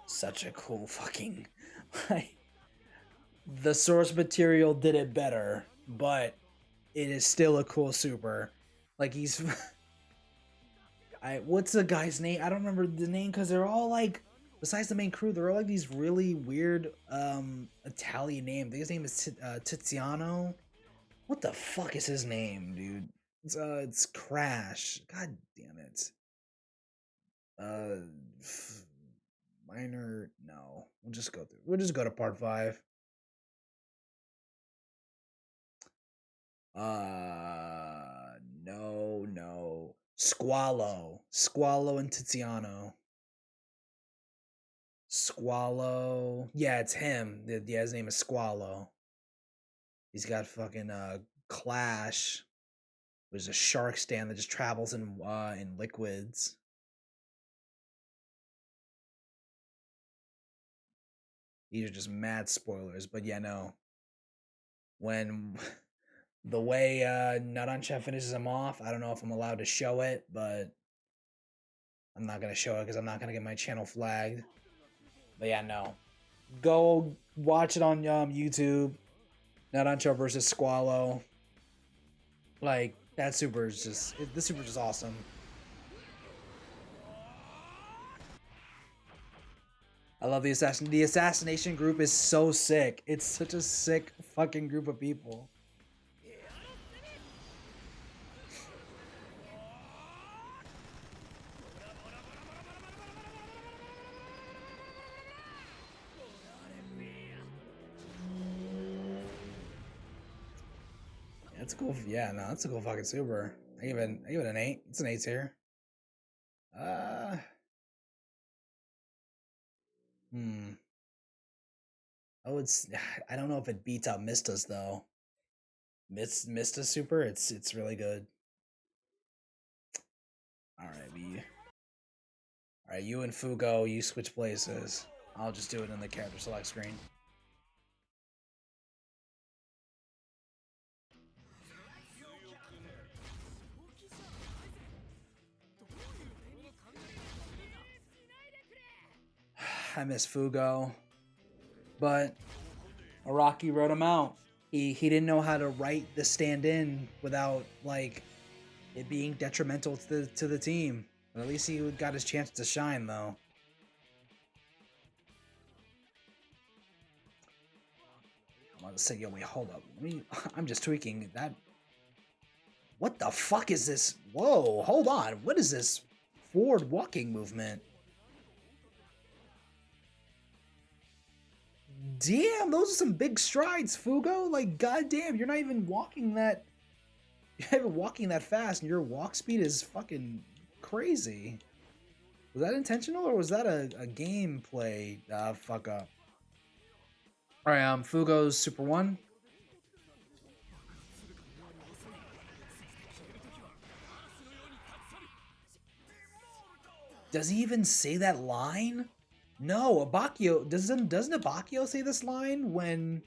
Such a cool fucking, like, the source material did it better, but it is still a cool super. Like, he's what's the guy's name? I don't remember the name because they're all like, besides the main crew, they're all like these really weird Italian names. I think his name is Tiziano. What the fuck is his name, dude? It's Crash. God damn it. Minor. No, we'll just go through. We'll just go to part 5. No. Squallow and Tiziano. Squallow. Yeah, it's him. Yeah, his name is Squallow. He's got fucking Clash, which is a shark stand that just travels in liquids. These are just mad spoilers, but yeah, no. When the way Narancha finishes him off, I don't know if I'm allowed to show it, but I'm not gonna show it because I'm not gonna get my channel flagged. But yeah, no. Go watch it on YouTube. Narancha versus Squallow. Like, that super is just... This super is just awesome. I love the assassin. The assassination group is so sick. It's such a sick fucking group of people. That's cool. Yeah, no, that's a cool fucking super. I give it an 8. It's an 8 tier. I don't know if it beats out Mista's though. Mista's super, it's really good. Alright, you and Fugo, you switch places. I'll just do it in the character select screen. I miss Fugo, but Araki wrote him out. He didn't know how to write the stand-in without like it being detrimental to the team. But at least he got his chance to shine, though. I'm gonna say, yo, wait, hold up. I'm just tweaking that. What the fuck is this? Whoa, hold on. What is this forward walking movement? Damn, those are some big strides, Fugo. Like, goddamn, you're not even walking that. You're not even walking that fast, and your walk speed is fucking crazy. Was that intentional, or was that a gameplay fuck up? All right, Fugo's Super 1. Does he even say that line? No, Abakio doesn't Abakio say this line when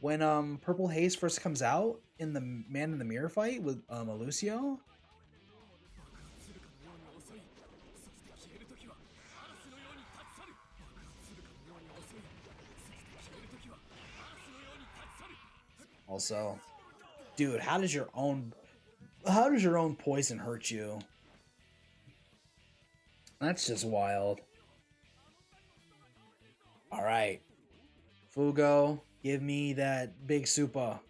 Purple Haze first comes out in the Man in the Mirror fight with Lucio? Also, dude, how does your own poison hurt you? That's just wild. All right, Fugo, give me that big super.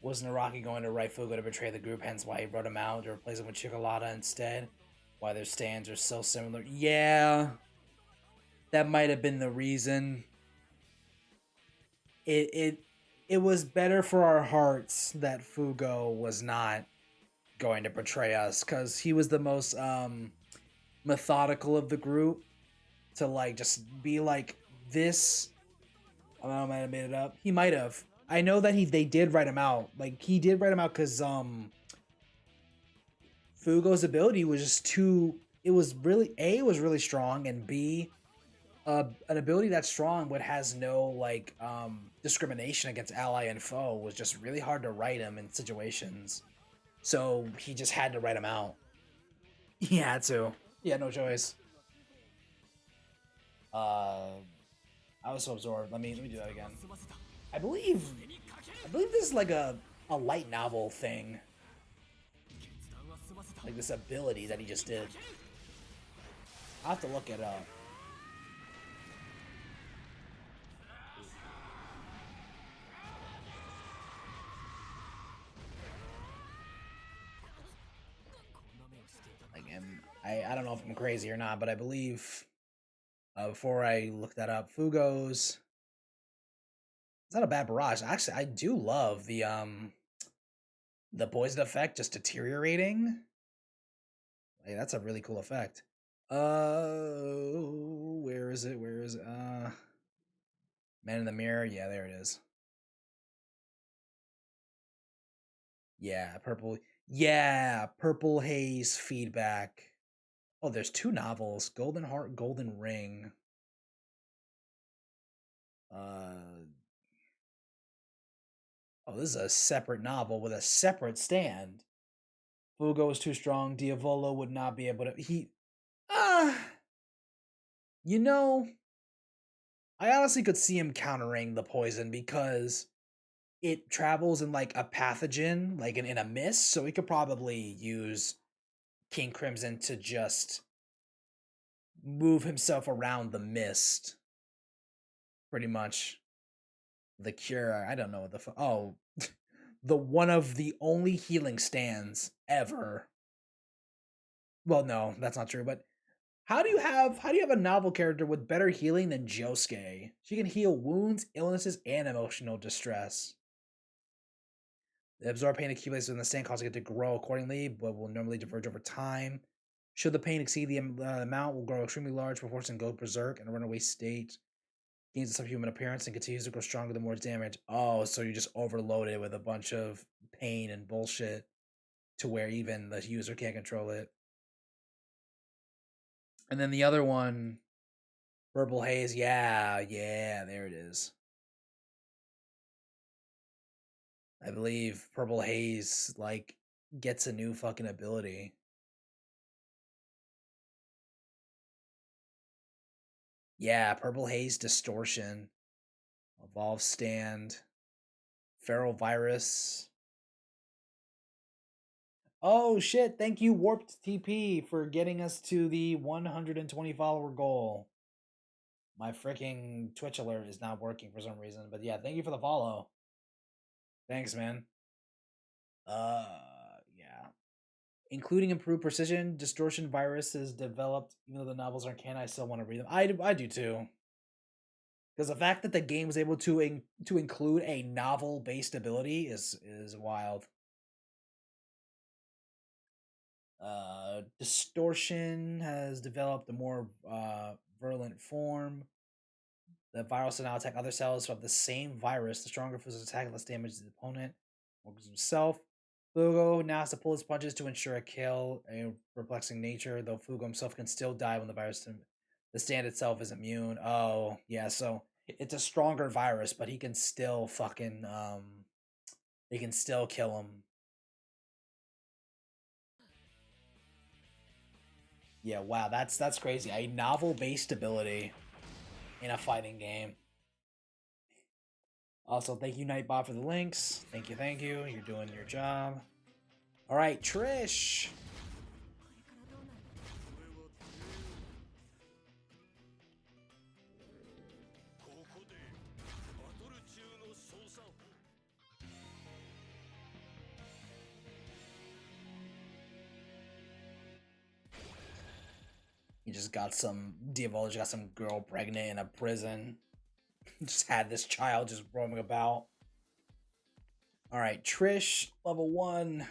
Wasn't Araki going to write Fugo to betray the group, hence why he wrote him out to replace him with Chocolata instead? Why their stands are so similar? Yeah, that might have been the reason. It was better for our hearts that Fugo was not going to betray us, because he was the most methodical of the group to like just be like this. I might have made it up. He might have. I know that they did write him out. Like, he did write him out because Fugo's ability was just too... It was really... A, it was really strong, and B, an ability that's strong but has no, like, discrimination against ally and foe was just really hard to write him in situations. So, he just had to write him out. He had to. He had no choice. I was so absorbed. Let me do that again. I believe this is like a light novel thing. Like this ability that he just did. I'll have to look it up. I don't know if I'm crazy or not, but I believe before I look that up, Fugo's it's not a bad barrage. Actually, I do love the poison effect just deteriorating. Like, that's a really cool effect. Where is it? Where is it? Man in the Mirror. Yeah, there it is. Yeah, purple. Yeah, Purple Haze feedback. Oh, there's two novels: Golden Heart, Golden Ring. Uh, oh, this is a separate novel with a separate stand. Fugo is too strong. Diavolo would not be able to. Ah, you know, I honestly could see him countering the poison because it travels in like a pathogen, like in a mist. So he could probably use King Crimson to just move himself around the mist, pretty much. The cure, I don't know what the oh, the one of the only healing stands ever. Well, no, that's not true. But how do you have a novel character with better healing than Josuke? She can heal wounds, illnesses, and emotional distress. The absorbed pain accumulates within the stand, causing it to grow accordingly, but will normally diverge over time. Should the pain exceed the amount, will grow extremely large proportions and go berserk in a runaway state. Gains a subhuman appearance and continues to grow stronger the more damage. Oh, so you just overload it with a bunch of pain and bullshit to where even the user can't control it. And then the other one, Purple Haze. Yeah, there it is. I believe Purple Haze like gets a new fucking ability. Yeah, Purple Haze Distortion, Evolve Stand, Feral Virus. Oh shit, thank you Warped TP for getting us to the 120 follower goal. My freaking Twitch alert is not working for some reason, but yeah, thank you for the follow. Thanks, man. Yeah. Including improved precision, Distortion Virus is developed. Even though the novels aren't canon, I still want to read them. I do too. Because the fact that the game was able to include a novel based ability is wild. Distortion has developed a more virulent form. The virus will now attack other cells of the same virus. The stronger physical attack, less damage to the opponent. Works himself. Fugo now has to pull his punches to ensure a kill, a perplexing nature, though Fugo himself can still die when the stand itself is immune. Oh, yeah, so it's a stronger virus, but he can still fucking they can still kill him. Yeah, wow, that's crazy. A novel based ability in a fighting game. Also, thank you, Nightbot, for the links. Thank you, thank you. You're doing your job. All right, Trish. He just got some Diavolo just got some girl pregnant in a prison. Just had this child just roaming about. All right, Trish, level 1.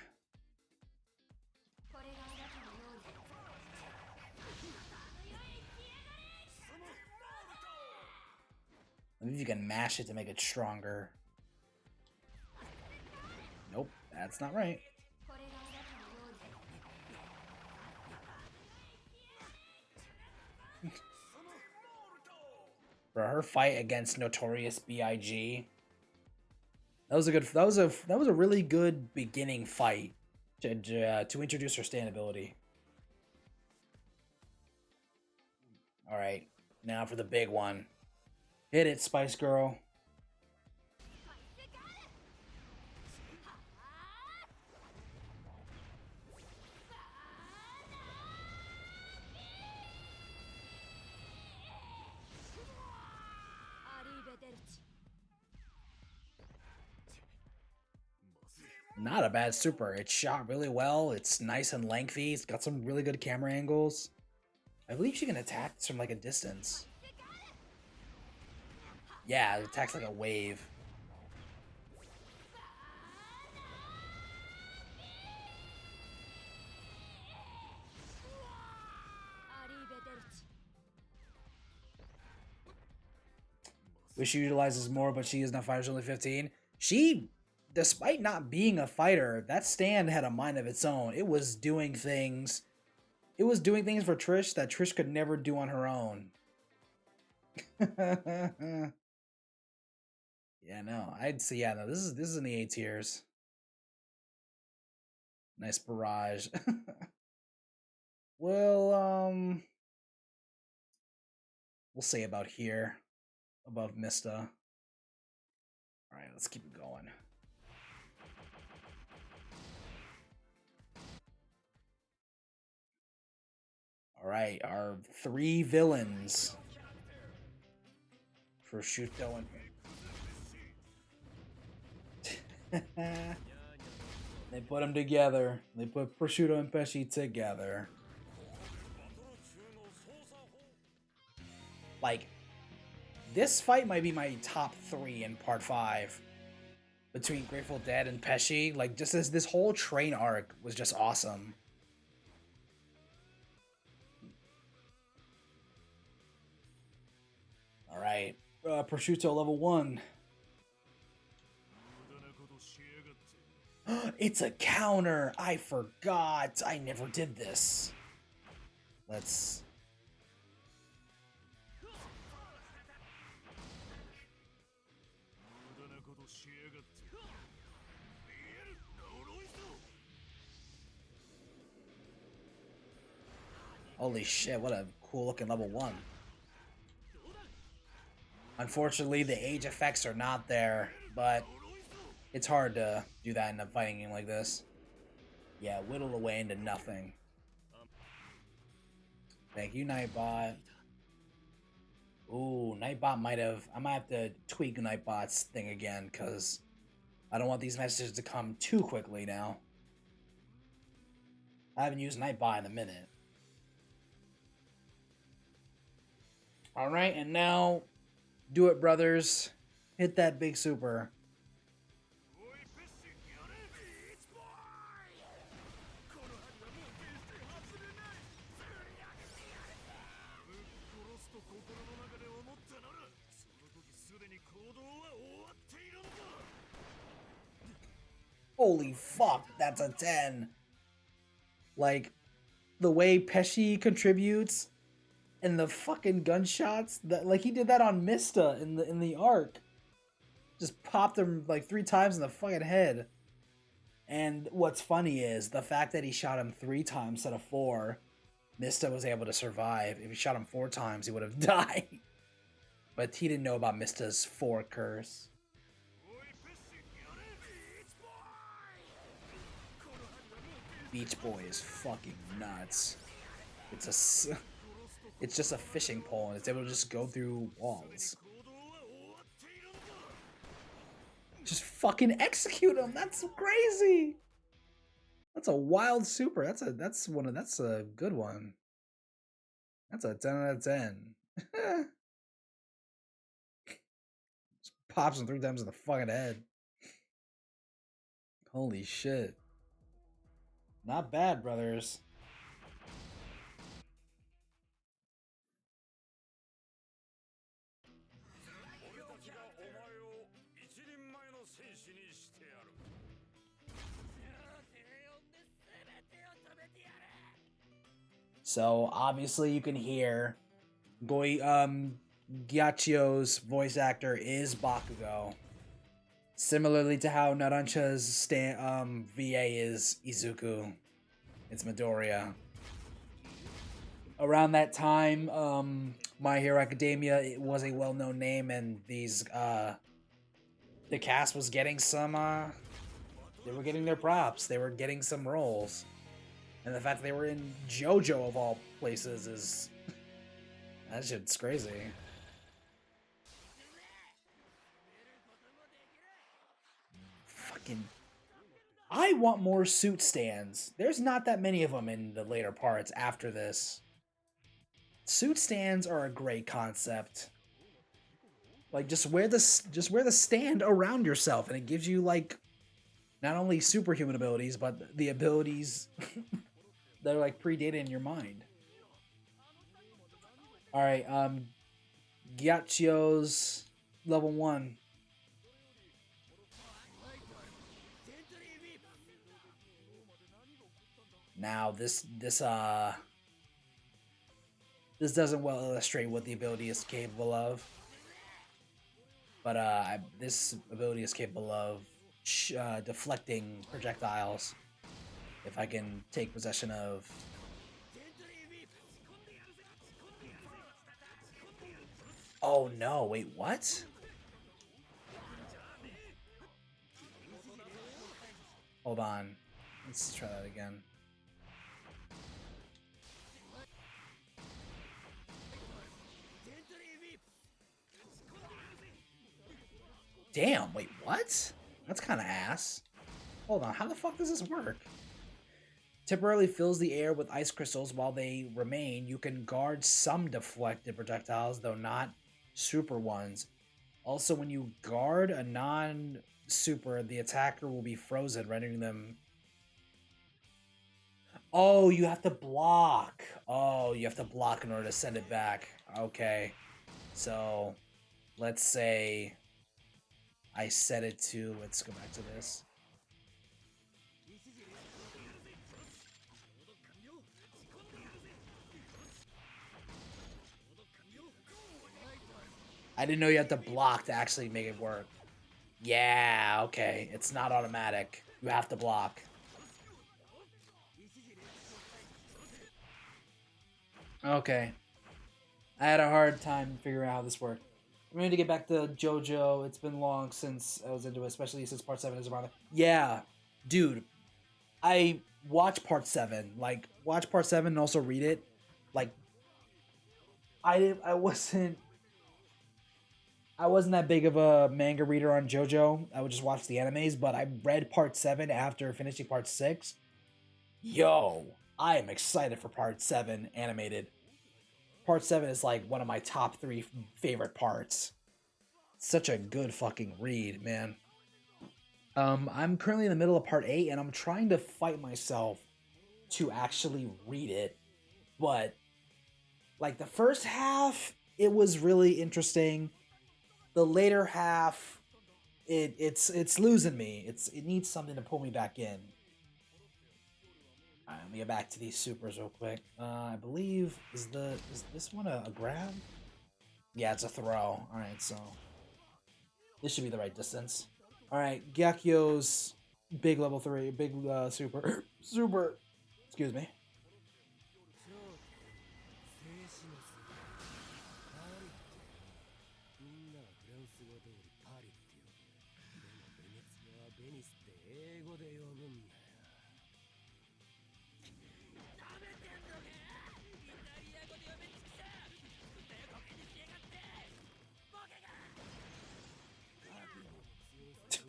Maybe you can mash it to make it stronger. Nope, that's not right. For her fight against Notorious B.I.G. That was a really good beginning fight to introduce her stand ability. All right, now for the big one. Hit it, Spice Girl. Not a bad super. It's shot really well. It's nice and lengthy. It's got some really good camera angles. I believe she can attack this from like a distance. Yeah, it attacks like a wave. Wish she utilizes more, but she is not fighter. She's only 15. She, despite not being a fighter, that stand had a mind of its own. It was doing things. It was doing things for Trish that Trish could never do on her own. Yeah, no, I'd say yeah, no. This is in the A tiers. Nice barrage. Well, we'll say about here, above Mista. All right, let's keep it going. All right, our 3 villains. Prosciutto and they put them together. They put Prosciutto and Pesci together. Like, this fight might be my top 3 in part 5. Between Grateful Dead and Pesci. Like, just this whole train arc was just awesome. Alright. Prosciutto level 1. It's a counter! I forgot! I never did this. Let's... Holy shit, what a cool looking level 1. Unfortunately, the age effects are not there, but it's hard to do that in a fighting game like this. Yeah, whittle away into nothing. Thank you, Nightbot. Ooh, Nightbot I might have to tweak Nightbot's thing again, because I don't want these messages to come too quickly now. I haven't used Nightbot in a minute. Alright, and now, do it, brothers. Hit that big super. Holy fuck, that's a 10. Like, the way Pesci contributes and the fucking gunshots that like he did that on Mista in the arc. Just popped him like 3 times in the fucking head. And what's funny is the fact that he shot him 3 times instead of 4. Mista was able to survive. If he shot him 4 times, he would have died. But he didn't know about Mista's 4 curse. Beach Boy is fucking nuts. It's just a fishing pole and it's able to just go through walls. Just fucking execute him. That's crazy. That's a wild super. That's a good one. That's a 10 out of 10. Just pops him 3 times in the fucking head. Holy shit. Not bad, brothers. So obviously you can hear Gyachio's voice actor is Bakugo. Similarly to how Narancha's VA is Izuku. It's Midoriya. Around that time, My Hero Academia was a well-known name, and the cast was getting some they were getting their props. They were getting some roles. And the fact that they were in JoJo of all places is... that shit's crazy. Fucking... I want more suit stands. There's not that many of them in the later parts after this. Suit stands are a great concept. Like just wear the stand around yourself, and it gives you like not only superhuman abilities, but the abilities that are like predated in your mind. All right, Gyachio's level 1. Now this doesn't well illustrate what the ability is capable of, but this ability is capable of deflecting projectiles. If I can take possession of. Oh no! Wait, what? Hold on. Let's try that again. Damn, wait, what? That's kind of ass. Hold on, how the fuck does this work? Temporarily fills the air with ice crystals while they remain. You can guard some deflected projectiles, though not super ones. Also, when you guard a non-super, the attacker will be frozen, rendering them... Oh, you have to block. Oh, you have to block in order to send it back. Okay. So, let's say I set it to... Let's go back to this. I didn't know you had to block to actually make it work. Yeah, okay. It's not automatic. You have to block. Okay. I had a hard time figuring out how this worked. I'm ready to get back to JoJo. It's been long since I was into it, especially since Part 7 is around. Yeah, dude. I watch Part 7. Like, watch Part 7 and also read it. Like, I wasn't that big of a manga reader on JoJo. I would just watch the animes, but I read Part 7 after finishing Part 6. Yo, I am excited for Part 7 animated. Part 7 is like one of my top 3 favorite parts. Such a good fucking read, man. I'm currently in the middle of Part 8, and I'm trying to fight myself to actually read it. But, like, the first half, it was really interesting. The later half, it's losing me. It needs something to pull me back in. Alright, let me get back to these supers real quick. I believe is this one a grab? Yeah, it's a throw. Alright, so this should be the right distance. Alright, Gyakyo's big level 3, big super. Super! Excuse me.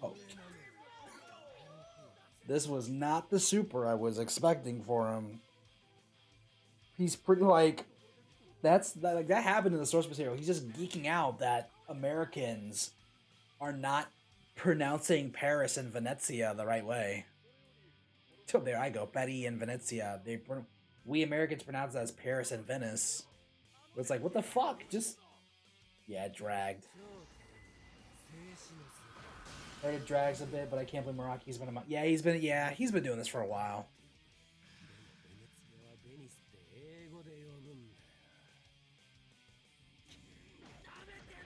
Oh. This was not the super I was expecting for him. He's pretty like that happened in the source material. He's just geeking out that Americans are not pronouncing Paris and Venezia the right way. So there I go, Betty and Venezia. We Americans pronounce that as Paris and Venice. It's like, what the fuck? Just yeah, it dragged. It drags a bit, but I can't believe Meraki's been he's been doing this for a while.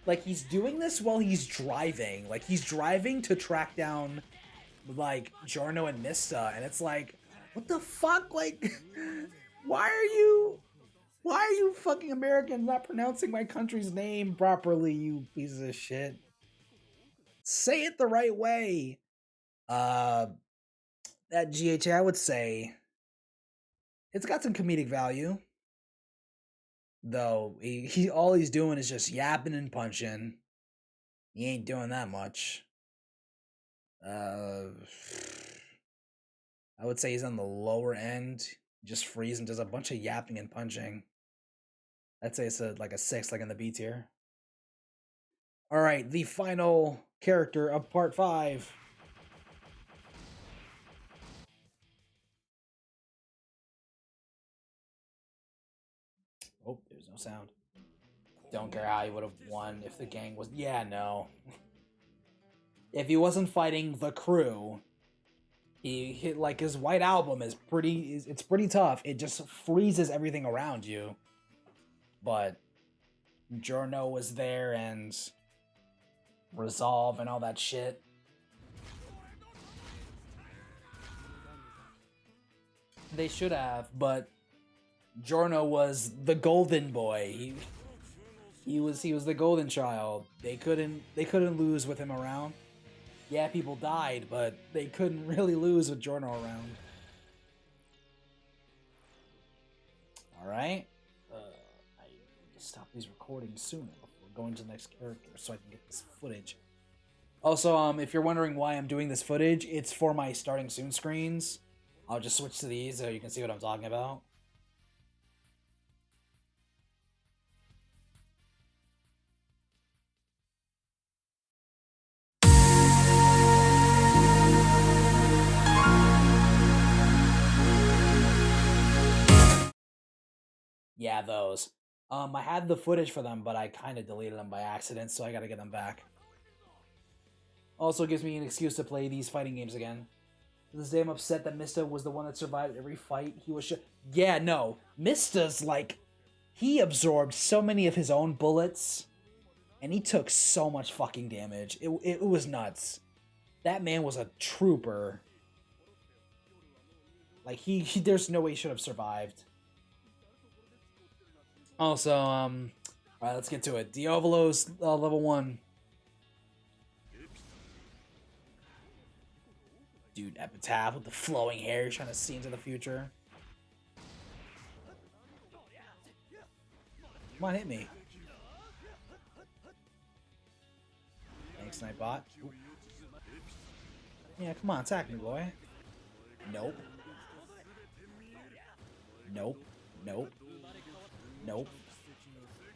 Like, he's doing this while he's driving. Like, he's driving to track down, like, Giorno and Mista, and it's like, what the fuck? Like, why are you fucking Americans not pronouncing my country's name properly, you pieces of shit? Say it the right way. That GHA, I would say, it's got some comedic value. Though, he all he's doing is just yapping and punching. He ain't doing that much. I would say he's on the lower end. Just freeze and does a bunch of yapping and punching. I'd say it's like a 6, like in the B tier. All right, the final character of part 5. Oh, there's no sound. Don't care how he would have won if the gang was. Yeah, no. If he wasn't fighting the crew, he hit like his White Album is pretty. It's pretty tough. It just freezes everything around you. But Giorno was there and Resolve and all that shit. They should have, but Giorno was the golden boy. He was the golden child. They couldn't lose with him around. Yeah, people died, but they couldn't really lose with Giorno around. All right. I need to stop these recordings sooner before going to the next character so I can get this footage. Also, if you're wondering why I'm doing this footage, it's for my starting soon screens. I'll just switch to these so you can see what I'm talking about. Yeah, those. I had the footage for them, but I kind of deleted them by accident, so I gotta get them back. Also gives me an excuse to play these fighting games again. To this day, I'm upset that Mista was the one that survived every fight. He was yeah, no. Mista's like... He absorbed so many of his own bullets, and he took so much fucking damage. It was nuts. That man was a trooper. Like, he there's no way he should have survived. Also, alright, let's get to it. Diavolo's level 1. Dude, Epitaph with the flowing hair, trying to see into the future. Come on, hit me. Thanks, Nightbot. Ooh. Yeah, come on, attack me, boy. Nope. Nope. Nope. Nope.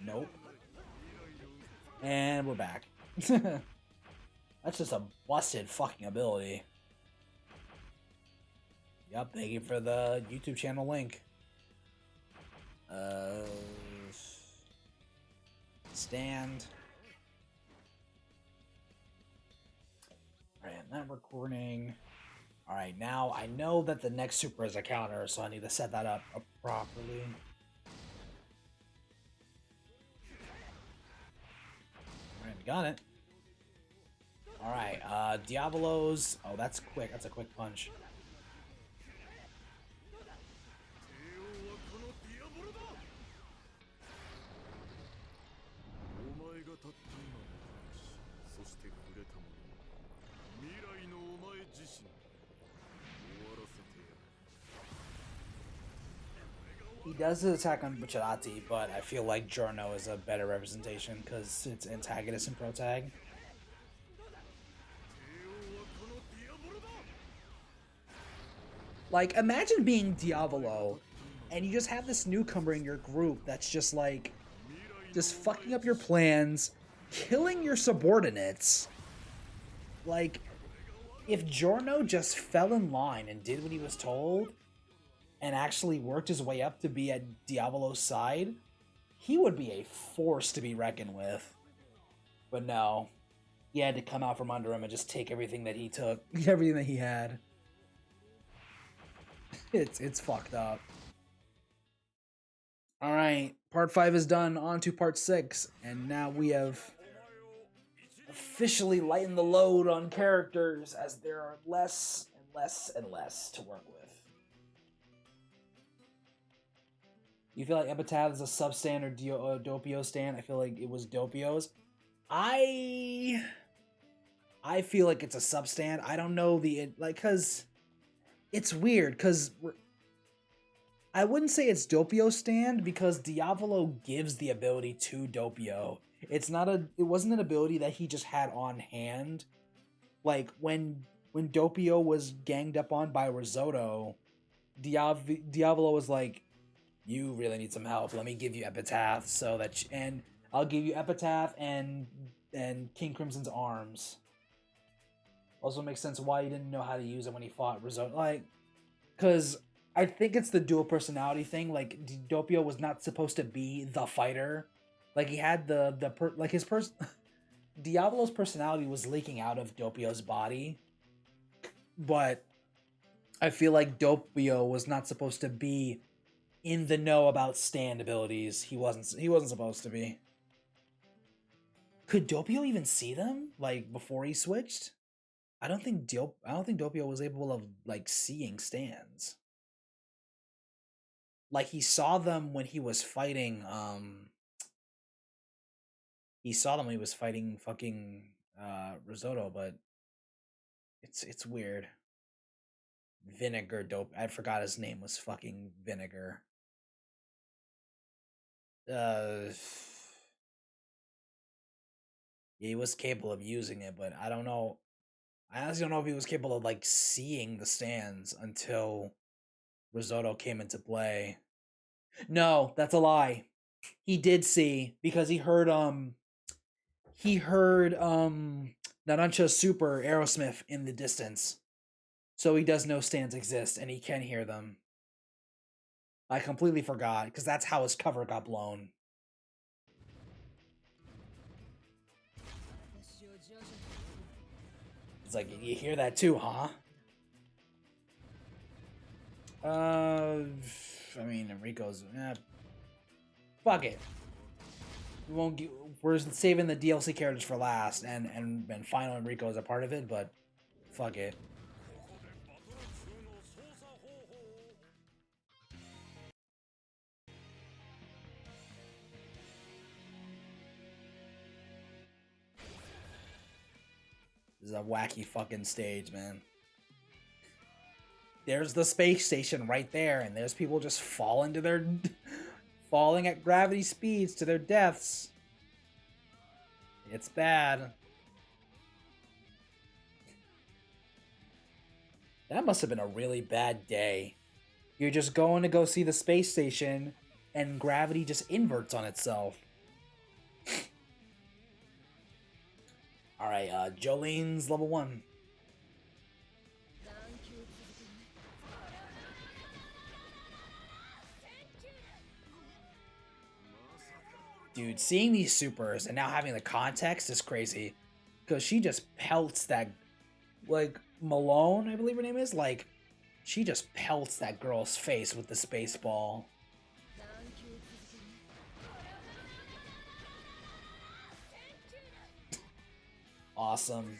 Nope. And we're back. That's just a busted fucking ability. Yup, thank you for the YouTube channel link. Stand. Alright, I'm not recording. Alright, now I know that the next super is a counter, so I need to set that up properly. Alright, got it. Alright, Diavolo's... Oh, that's quick. That's a quick punch. He does his attack on Bucciarati, but I feel like Giorno is a better representation because it's antagonist and protag. Like, imagine being Diavolo, and you just have this newcomer in your group that's just like, just fucking up your plans, killing your subordinates. Like, if Giorno just fell in line and did what he was told, and actually worked his way up to be at Diavolo's side, he would be a force to be reckoned with. But no, he had to come out from under him and just take everything that he took, everything that he had. It's fucked up. All right, part 5 is done. On to part 6, and now we have officially lightened the load on characters as there are less and less and less to work with. You feel like Epitaph is a sub-stand or Doppio stand? I feel like it was Doppio's. I feel like it's a sub-stand. I don't know cause it's weird, cause I wouldn't say it's Doppio stand because Diavolo gives the ability to Doppio. It wasn't an ability that he just had on hand. Like when when Doppio was ganged up on by Risotto, Diavolo was like, "You really need some help. Let me give you Epitaph, so that and I'll give you Epitaph and King Crimson's arms." Also makes sense why he didn't know how to use it when he fought Risotto, like, because I think it's the dual personality thing. Like Doppio was not supposed to be the fighter. Like he had his Diavolo's personality was leaking out of Doppio's body, but I feel like Doppio was not supposed to be in the know about stand abilities. He wasn't. He wasn't supposed to be. Could Doppio even see them like before he switched? I don't think Doppio was able of like seeing stands. Like he saw them when he was fighting. He saw them when he was fighting fucking Risotto, but it's weird. Vinegar Dope. I forgot his name was fucking Vinegar. Yeah, he was capable of using it, but I don't know. I honestly don't know if he was capable of like seeing the stands until Risotto came into play. No, that's a lie. He did see because he heard Narancha's super Aerosmith in the distance. So he does know stands exist and he can hear them. I completely forgot because that's how his cover got blown. It's like, you hear that too, huh? I mean, Enrico's. Fuck it. We won't. We're saving the DLC characters for last, and final Enrico is a part of it, but fuck it. This is a wacky fucking stage, man. There's the space station right there, and there's people just falling to their falling at gravity speeds to their deaths. It's bad. That must have been a really bad day. You're just going to go see the space station, and gravity just inverts on itself. Alright, Jolene's level 1. Dude, seeing these supers and now having the context is crazy. Because she just pelts that, like, Malone, I believe her name is, like, she just pelts that girl's face with the space ball. Awesome.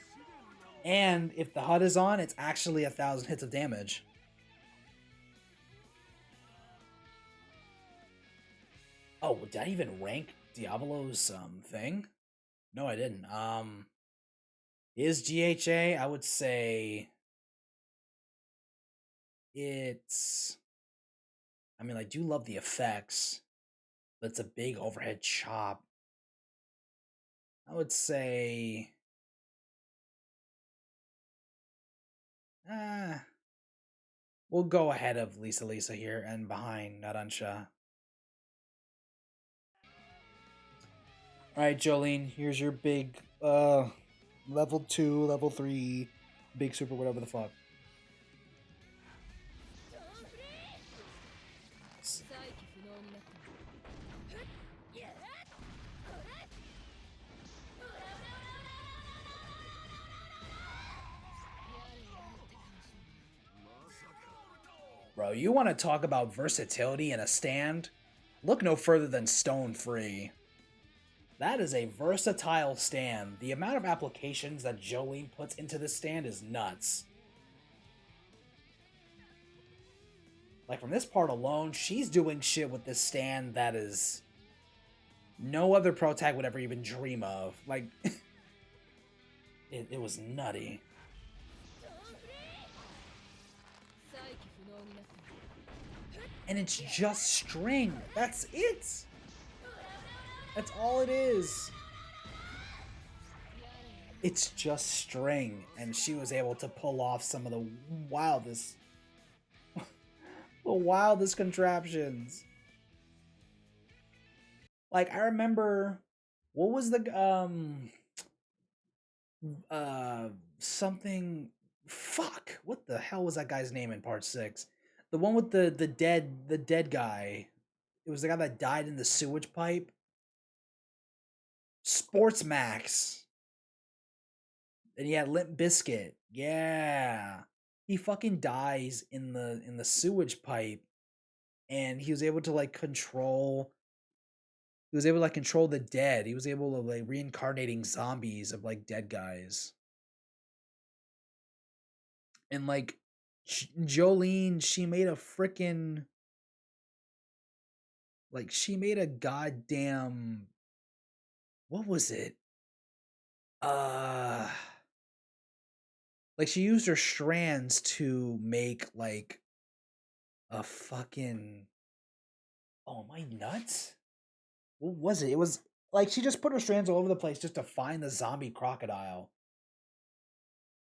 And if the HUD is on, it's actually 1,000 hits of damage. Oh, did I even rank Diavolo's thing? No, I didn't. Is GHA? I would say it's. I mean, I do love the effects, but it's a big overhead chop. I would say. We'll go ahead of Lisa here and behind Narancia. Alright, Jolene, here's your big level 2, level 3, big super, whatever the fuck. Bro, you want to talk about versatility in a stand? Look no further than Stone Free. That is a versatile stand. The amount of applications that Jolene puts into this stand is nuts. Like, from this part alone, she's doing shit with this stand that is no other pro tag would ever even dream of. Like, it was nutty. And it's just string. That's it. That's all it is. It's just string, and she was able to pull off some of the wildest, the wildest contraptions. Like, I remember, what was the something, fuck, what the hell was that guy's name in part 6? The one with the dead guy. It was the guy that died in the sewage pipe. Sports Max. And he had Limp Biscuit. Yeah. He fucking dies in the sewage pipe, and he was able to like control the dead. He was able to like reincarnating zombies of like dead guys. And like Jolene, she made a freaking, like, she made a goddamn, what was it? Like, she used her strands to make like a fucking, oh, am I nuts? What was it? It was like she just put her strands all over the place just to find the zombie crocodile.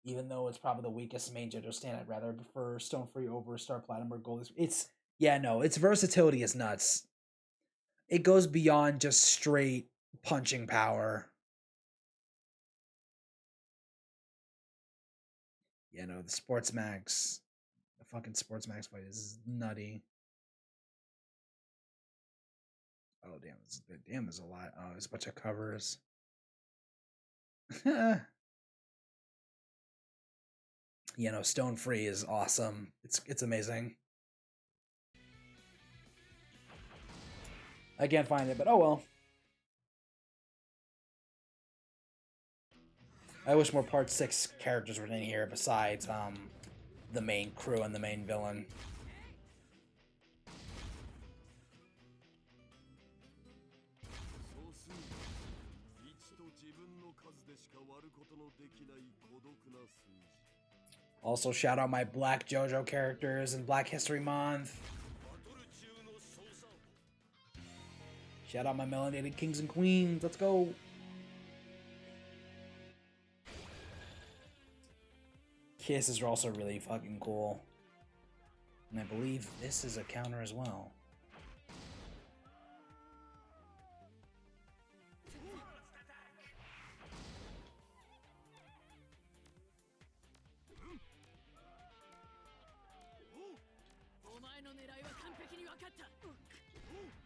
Even though it's probably the weakest main JoJo stand, I'd rather prefer Stone Free over Star Platinum or Gold. It's, yeah, no, its versatility is nuts. It goes beyond just straight punching power. Yeah, no, the Sports Max, the fucking Sports Max fight is nutty. Oh damn, there's a lot. Oh, there's a bunch of covers. You know, Stone Free is awesome. It's amazing. I can't find it, but oh well. I wish more Part 6 characters were in here besides the main crew and the main villain. Also, shout out my Black JoJo characters in Black History Month. Shout out my melanated kings and queens. Let's go. Kisses are also really fucking cool. And I believe this is a counter as well.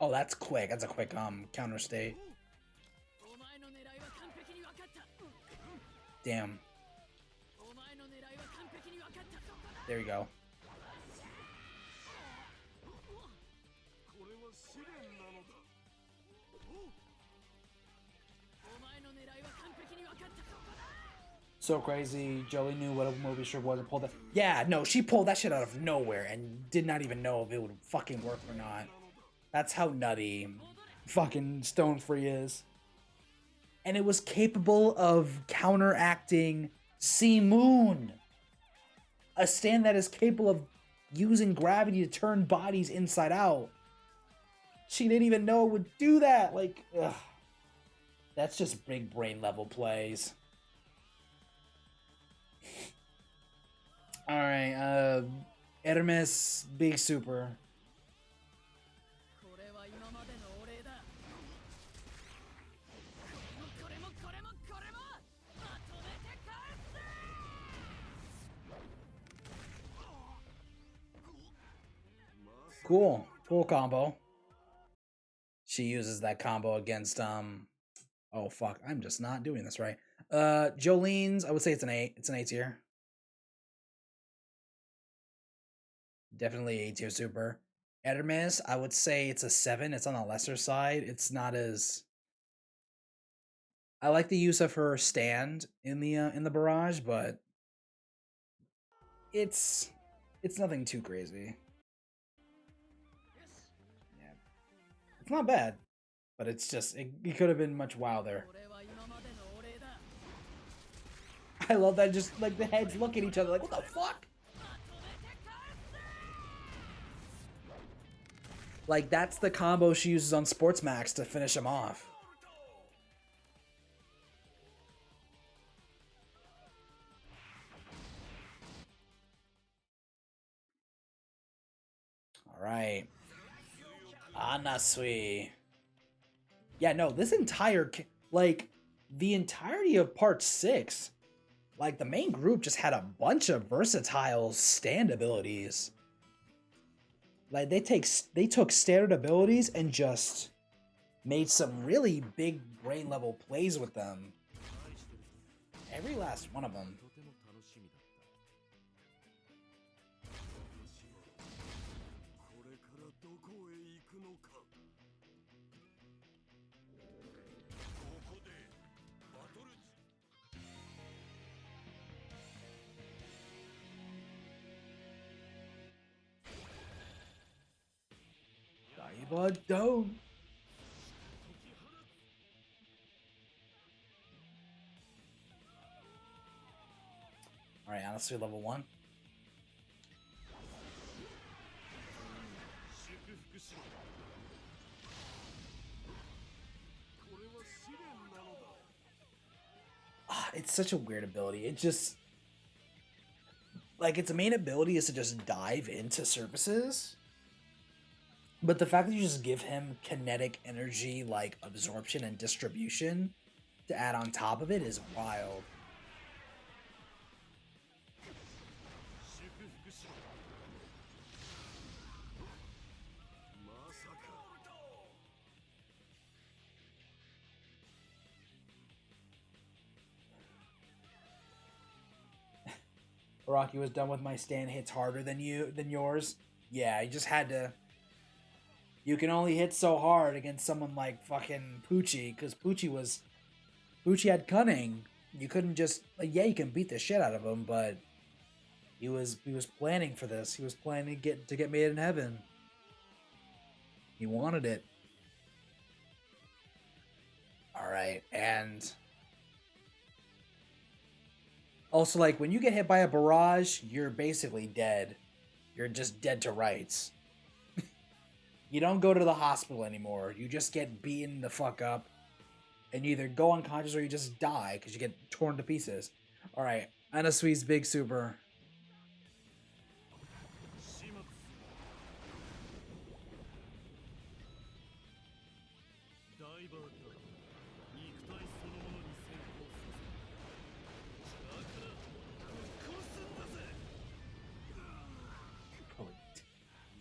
Oh, that's quick. That's a quick counter state. Damn. There you go. So crazy. Jolie knew what a movie strip was and pulled that. Yeah, no, she pulled that shit out of nowhere and did not even know if it would fucking work or not. That's how nutty fucking Stone Free is. And it was capable of counteracting Sea Moon, a stand that is capable of using gravity to turn bodies inside out. She didn't even know it would do that. Like, ugh. That's just big brain level plays. Alright, Hermes, big super. Cool. Cool combo. She uses that combo against, oh fuck, I'm just not doing this right. Jolene's, I would say it's an 8. It's an A tier. Definitely A tier super. Hermes, I would say it's a 7. It's on the lesser side. It's not as, I like the use of her stand in the barrage, but it's nothing too crazy. Yeah. It's not bad, but it's just it could have been much wilder. I love that, just like the heads look at each other like, what the fuck? Like, that's the combo she uses on Sports Max to finish him off. Alright. Anasui. Yeah, no, this entire... Like, the entirety of part 6... Like, the main group just had a bunch of versatile stand abilities. Like, they took standard abilities and just made some really big brain level plays with them. Every last one of them. But don't. Alright, honestly, level 1. It's such a weird ability. It just... Like, its main ability is to just dive into surfaces. But the fact that you just give him kinetic energy, like, absorption and distribution to add on top of it is wild. Rocky was done with my stand hits harder than yours. Yeah, I just had to. You can only hit so hard against someone like fucking Poochie, because Poochie had cunning. You couldn't just, like, yeah, you can beat the shit out of him, but he was planning for this. He was planning to get made in heaven. He wanted it. All right, and also, like, when you get hit by a barrage, you're basically dead. You're just dead to rights. You don't go to the hospital anymore. You just get beaten the fuck up. And you either go unconscious or you just die because you get torn to pieces. Alright, Anasui's big super.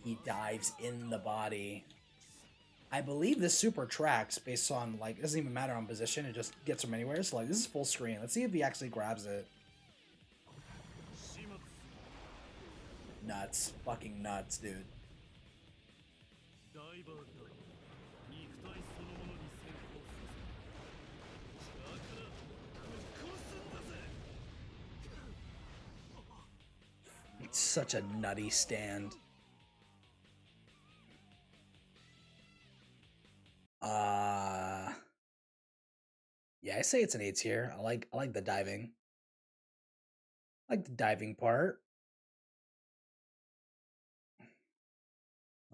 He dives in the body. I believe this super tracks based on, like, it doesn't even matter on position. It just gets from anywhere. So, like, this is full screen. Let's see if he actually grabs it. Nuts. Fucking nuts, dude. It's such a nutty stand. Yeah, I say it's an A tier. I like the diving. I like the diving part.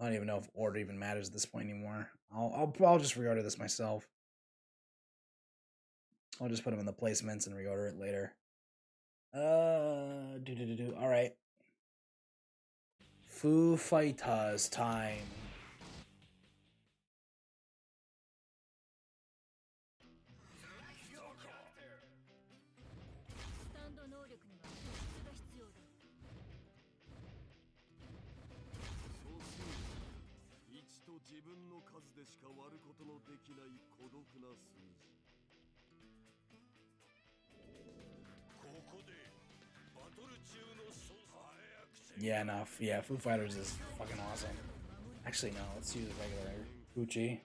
I don't even know if order even matters at this point anymore. I'll just reorder this myself. I'll just put them in the placements and reorder it later. All right. Foo Fighters time. Yeah, enough. Yeah, Foo Fighters is fucking awesome. Actually, no, let's use regular Gucci.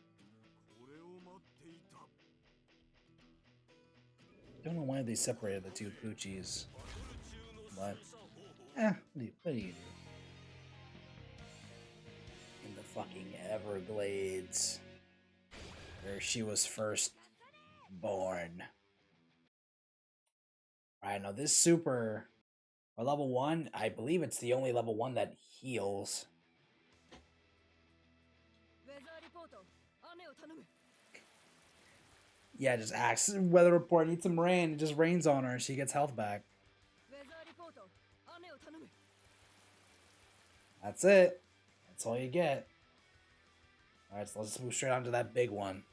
Don't know why they separated the two Poochies. But, what do you do? In the fucking Everglades, where she was first born. Alright, now this super, or level 1, I believe it's the only level 1 that heals. Yeah, just asks weather report, needs some rain, it just rains on her and she gets health back. That's it. That's all you get. Alright, so let's move straight on to that big one.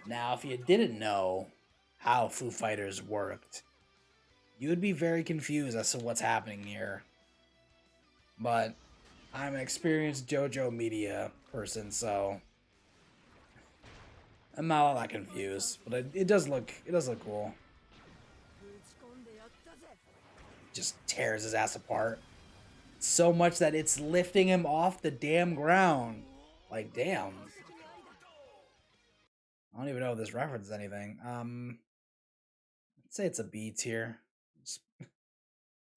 Now, if you didn't know how Foo Fighters worked, you would be very confused as to what's happening here. But I'm an experienced JoJo media person, so I'm not all that confused. But it does look cool. Just tears his ass apart so much that it's lifting him off the damn ground. Like, damn. I don't even know if this references anything. Let's say it's a B tier. It's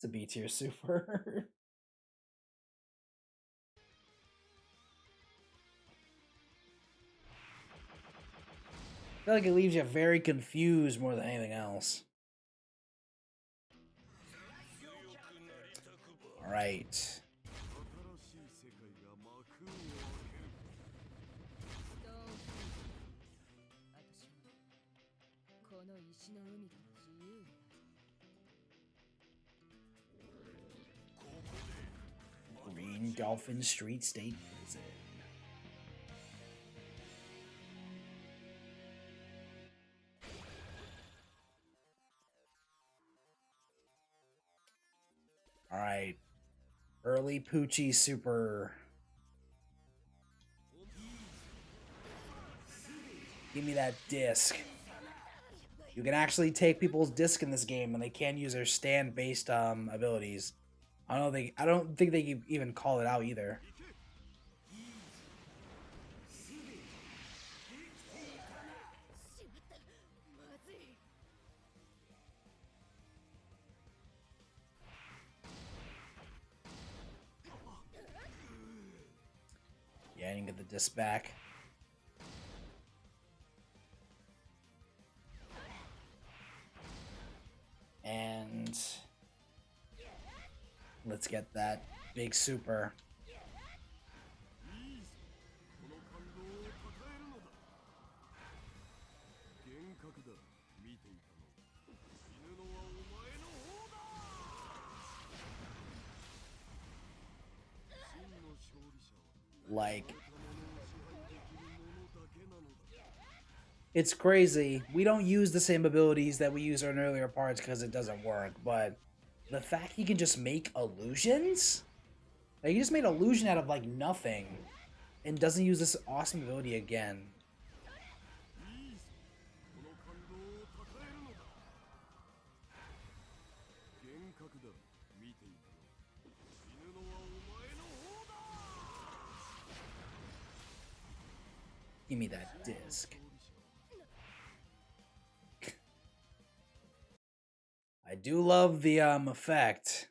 a B tier super. I feel like it leaves you very confused more than anything else. Alright. Green Dolphin Street State Prison. Alright. Early Poochie Super. Give me that disc. You can actually take people's disc in this game, and they can use their stand-based abilities. I don't think they even call it out either. Yeah, I didn't get the disc back. And let's get that big super. Like, it's crazy. We don't use the same abilities that we use on earlier parts because it doesn't work, but the fact he can just make illusions? Like, he just made illusion out of, like, nothing and doesn't use this awesome ability again. Give me that disc. I do love the effect.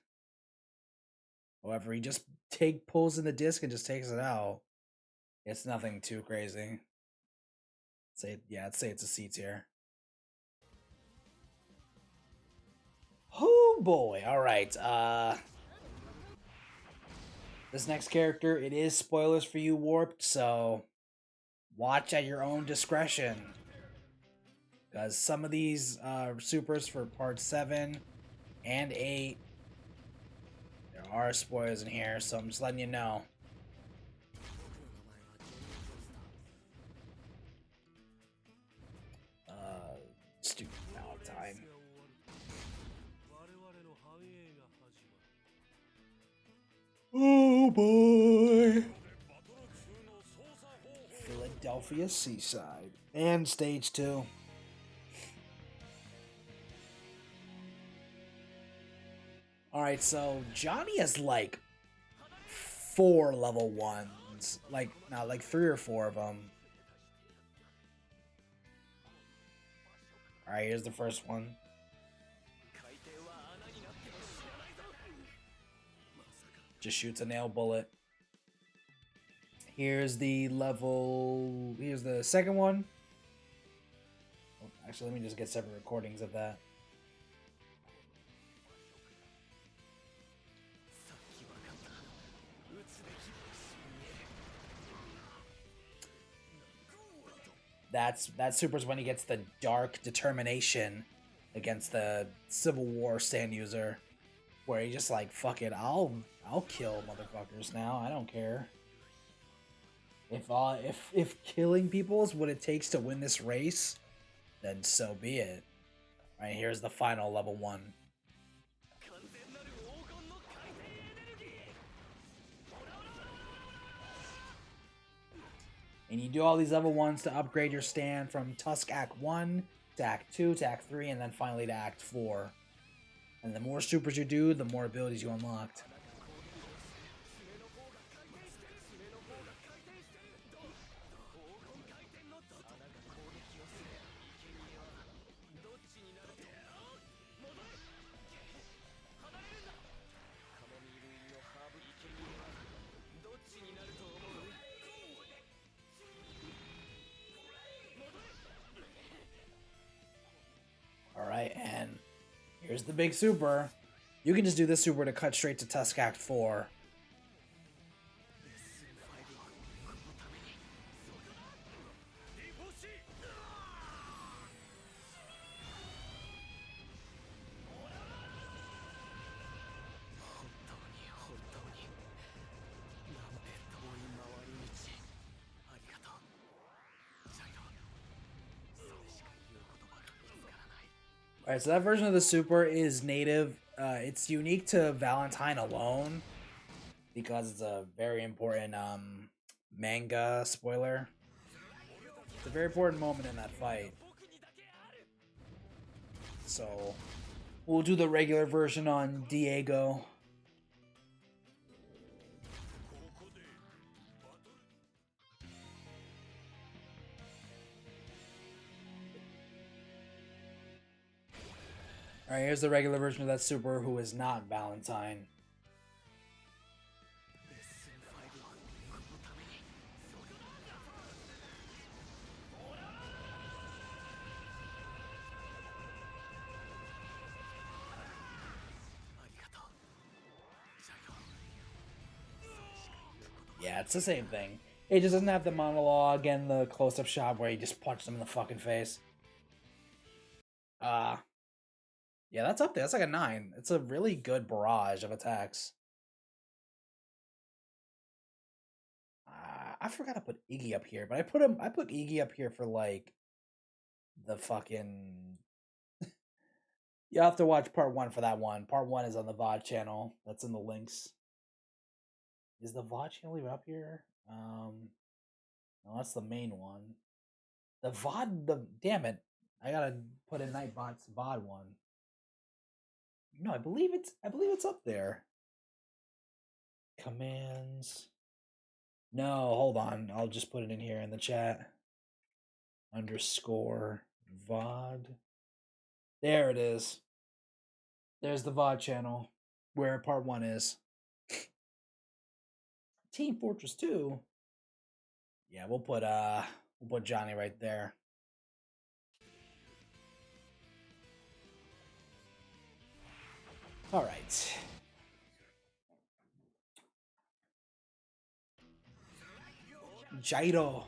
However, he just pulls in the disc and just takes it out. It's nothing too crazy. I'd say it's a C tier. Oh boy! All right. This next character, it is spoilers for you, Warped. So watch at your own discretion. Because some of these supers for part 7 and 8, there are spoilers in here, so I'm just letting you know. Stupid Valentine. Oh boy! Philadelphia Seaside. And Stage 2. Alright, so Johnny has like 4 level 1s. Like 3 or 4 of them. Alright, here's the first one. Just shoots a nail bullet. Here's the second one. Oh, actually, let me just get separate recordings of that. that super's when he gets the dark determination against the Civil War stand user, where he just like, fuck it, I'll kill motherfuckers now. I don't care. If killing people is what it takes to win this race, then so be it. All right, here's the final level 1. And you do all these level 1s to upgrade your stand from Tusk Act 1 to Act 2 to Act 3, and then finally to Act 4. And the more supers you do, the more abilities you unlocked. Alright, and here's the big super. You can just do this super to cut straight to Tusk Act 4. Alright, so that version of the super is native. It's unique to Valentine alone because it's a very important manga spoiler. It's a very important moment in that fight. So we'll do the regular version on Diego. Alright, here's the regular version of that super who is not Valentine. Yeah, it's the same thing. It just doesn't have the monologue and the close-up shot where he just punched him in the fucking face. Yeah, that's up there. That's like a 9. It's a really good barrage of attacks. I forgot to put Iggy up here, but I put Iggy up here for like the fucking. You have to watch part 1 for that one. Part 1 is on the VOD channel. That's in the links. Is the VOD channel even up here? No, that's the main one. The VOD, damn it, I gotta put in Nightbot's VOD one. No, I believe it's up there. Commands. No, hold on. I'll just put it in here in the chat. _ VOD. There it is. There's the VOD channel where part 1 is. Team Fortress 2. Yeah, we'll put Johnny right there. All right. Jairo.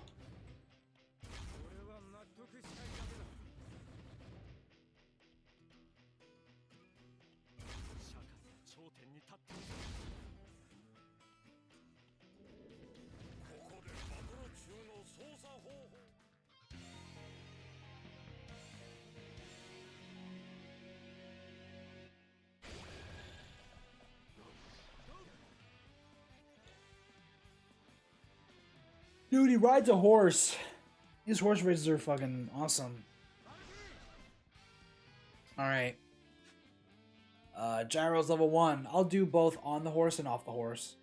Dude, he rides a horse. These horse races are fucking awesome. Alright. Gyro's level 1. I'll do both on the horse and off the horse.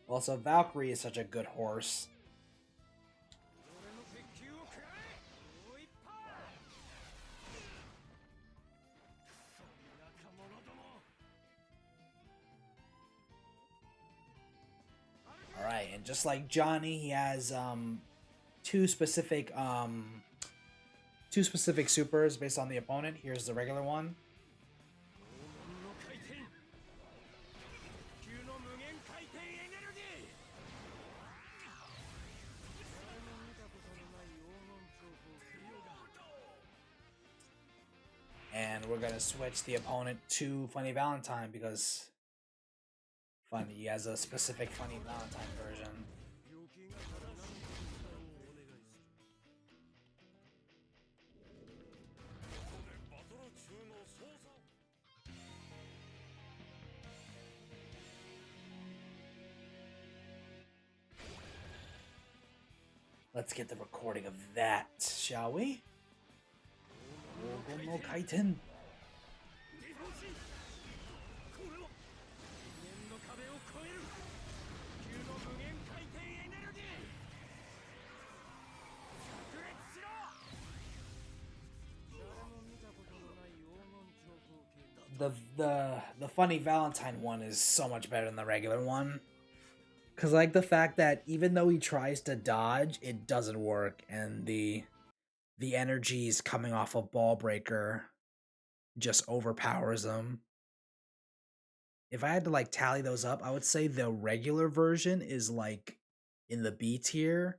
Also, Valkyrie is such a good horse. Alright, and just like Johnny, he has two specific supers based on the opponent. Here's the regular one. we're gonna switch the opponent to Funny Valentine because Funny has a specific Funny Valentine version. Let's get the recording of that, shall we? No Kaiten. The Funny Valentine one is so much better than the regular one. Cause I like the fact that even though he tries to dodge, it doesn't work, and the energies coming off of Ball Breaker just overpowers him. If I had to like tally those up, I would say the regular version is like in the B tier,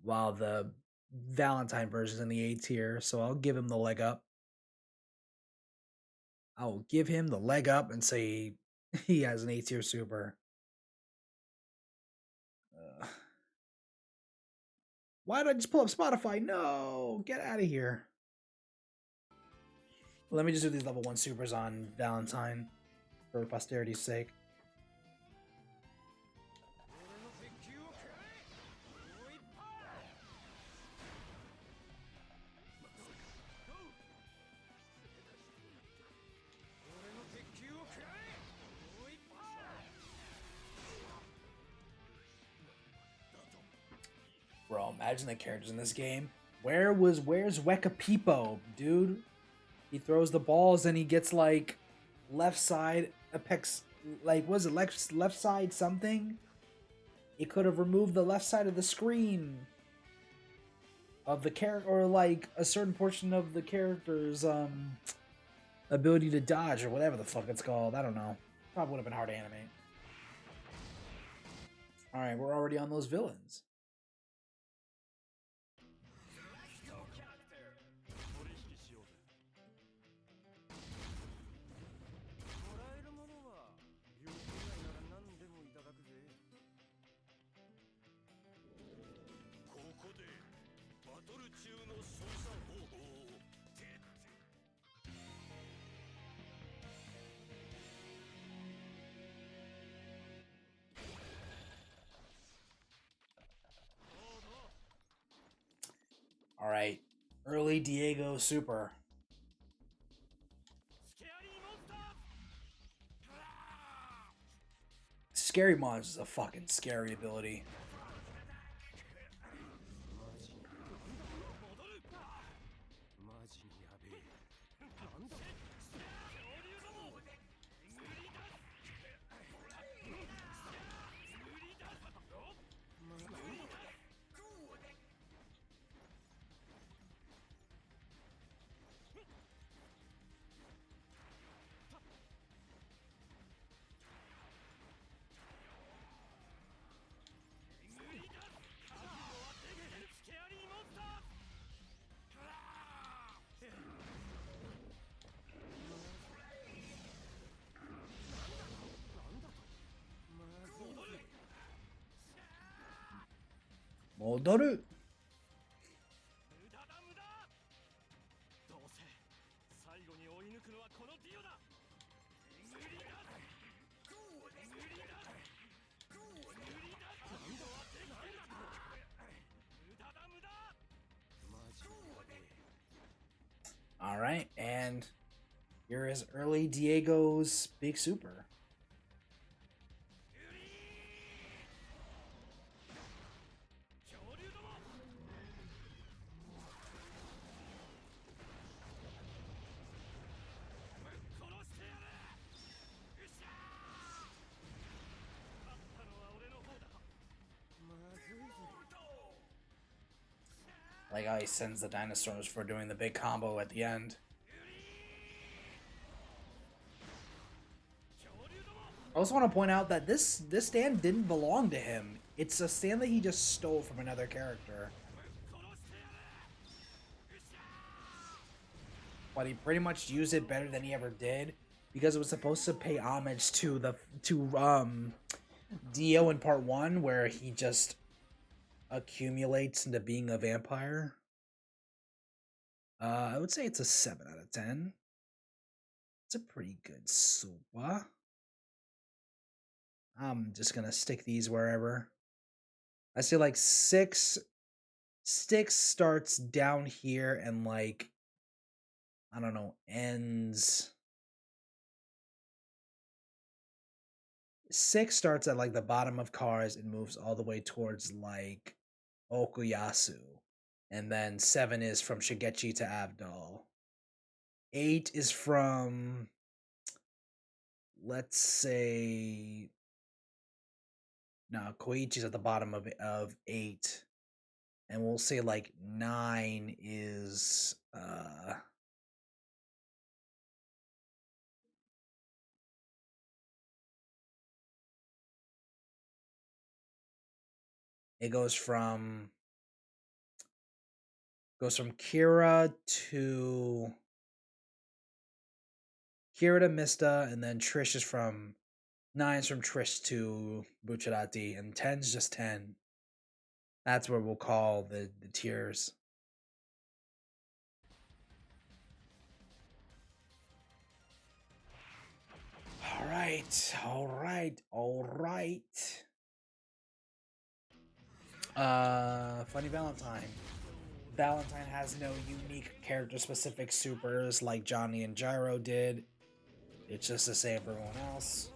while the Valentine version is in the A tier. So I'll give him the leg up. I'll give him the leg up and say he has an A tier super. Why did I just pull up Spotify? No, get out of here. Let me just do these level 1 supers on Valentine for posterity's sake. Bro, imagine the characters in this game. Where's Weka Peepo, dude? He throws the balls and he gets like left side apex, like was it left side something? It could have removed the left side of the screen of the character, or like a certain portion of the character's ability to dodge or whatever the fuck it's called. I don't know. Probably would have been hard to animate. All right, we're already on those villains. All right, early Diego super. Scary Monster is a fucking scary ability. Moldoru. All right, and here is early Diego's big super. Like how he sends the dinosaurs for doing the big combo at the end. I also want to point out that this stand didn't belong to him. It's a stand that he just stole from another character. but he pretty much used it better than he ever did because it was supposed to pay homage to Dio in part 1 where he just accumulates into being a vampire. I would say it's a 7 out of 10. It's a pretty good super. I'm just gonna stick these wherever. I say like 6 starts down here and like I don't know, ends 6 starts at like the bottom of cars and moves all the way towards like Okuyasu. And then 7 is from Shigechi to Abdal. 8 is from, let's say, no, Koichi's at the bottom of 8. And we'll say like 9 is it goes from Kira to Mista, and then Trish is from 9's from Trish to Bucciarati, and 10's just 10. That's what we'll call the tiers. All right. Funny Valentine. Valentine has no unique character-specific supers like Johnny and Gyro did. It's just the same for everyone else.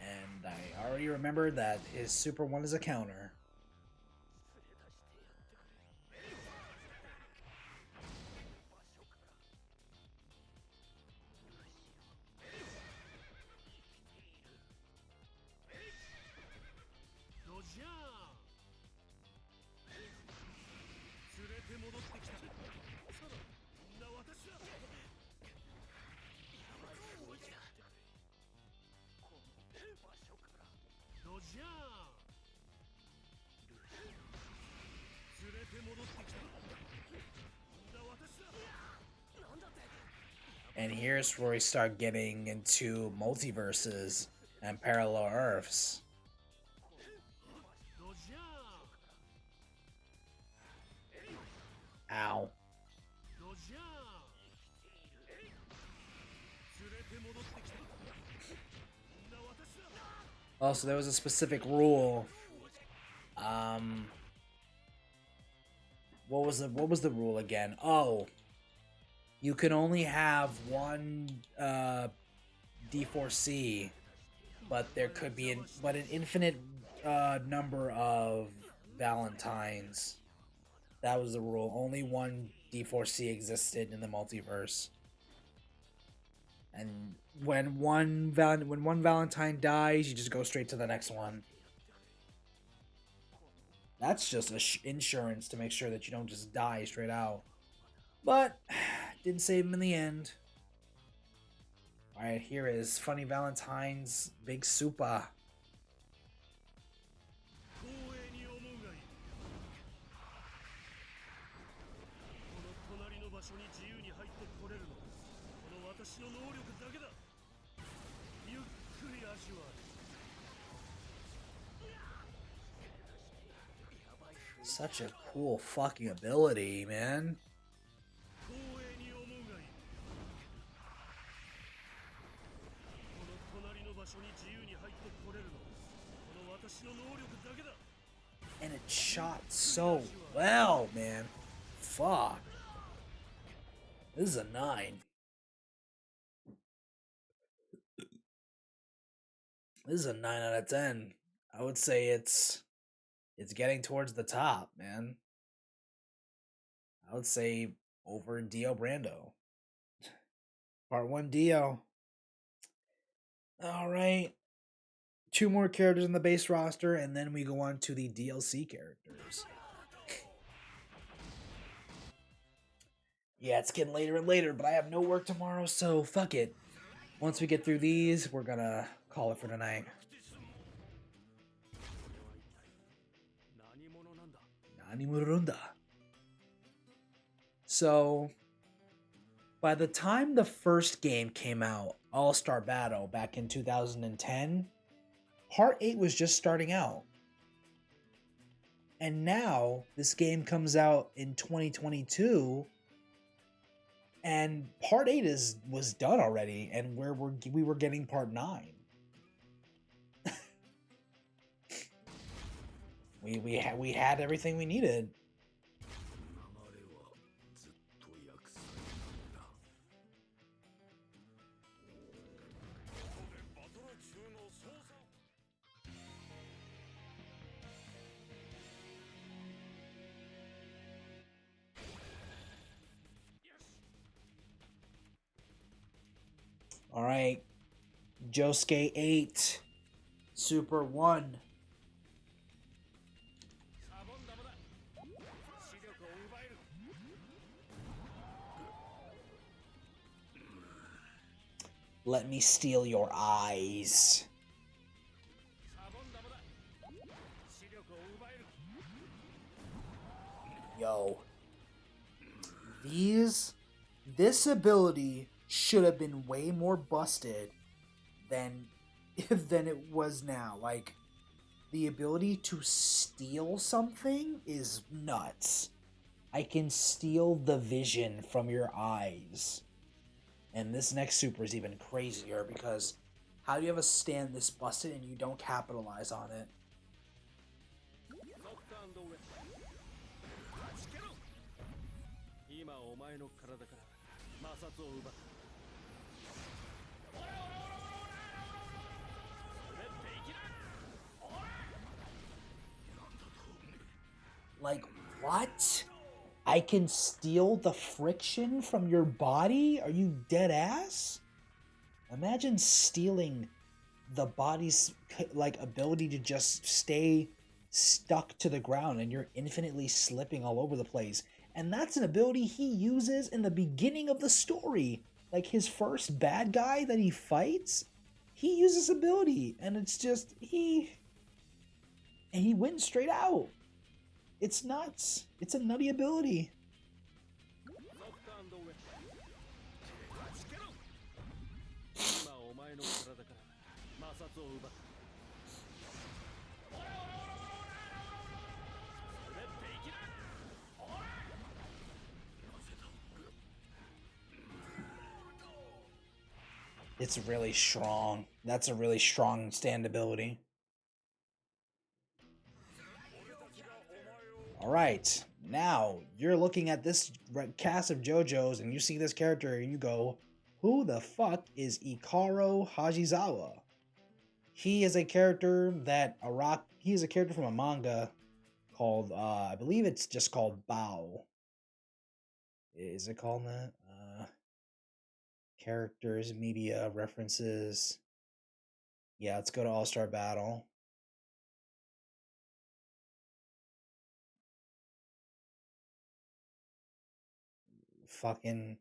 And I already remember that his Super 1 is a counter. And here's where we start getting into multiverses and parallel Earths. Ow. Oh, so there was a specific rule. What was the rule again? Oh, you can only have one D4C, but there could be an infinite number of Valentines. That was the rule. Only one D4C existed in the multiverse. And when one Valentine dies, you just go straight to the next one. That's just insurance to make sure that you don't just die straight out. But didn't save him in the end. Alright, here is Funny Valentine's Big Super. Such a cool fucking ability, man. And it shot so well, man. Fuck. This is a 9. This is a 9 out of 10. I would say it's getting towards the top, man. I would say over Dio Brando. Part 1 Dio. Alright. 2 more characters in the base roster, and then we go on to the DLC characters. Yeah, it's getting later and later, but I have no work tomorrow, so fuck it. Once we get through these, we're gonna call it for tonight. Nani Murunda. So, by the time the first game came out, All-Star Battle, back in 2010, Part 8 was just starting out. And now, this game comes out in 2022, and Part 8 was done already, and we were getting Part 9. we had everything we needed. All right, Josuke 8, Super 1. Let me steal your eyes. Yo. This ability should have been way more busted than it was now. Like, the ability to steal something is nuts. I can steal the vision from your eyes. And this next super is even crazier because how do you have a stand this busted and you don't capitalize on it? Like, what? I can steal the friction from your body? Are you dead ass? Imagine stealing the body's like ability to just stay stuck to the ground and you're infinitely slipping all over the place. And that's an ability he uses in the beginning of the story. Like his first bad guy that he fights, he uses ability and it's just he wins straight out. It's nuts. It's a nutty ability. It's really strong. That's a really strong stand ability. Alright, now you're looking at this cast of JoJo's and you see this character and you go, who the fuck is Ikaro Hajizawa? He is a character he is a character from a manga called, I believe it's just called Bao. Is it called that? Characters, media, references. Yeah, let's go to All-Star Battle. Fucking,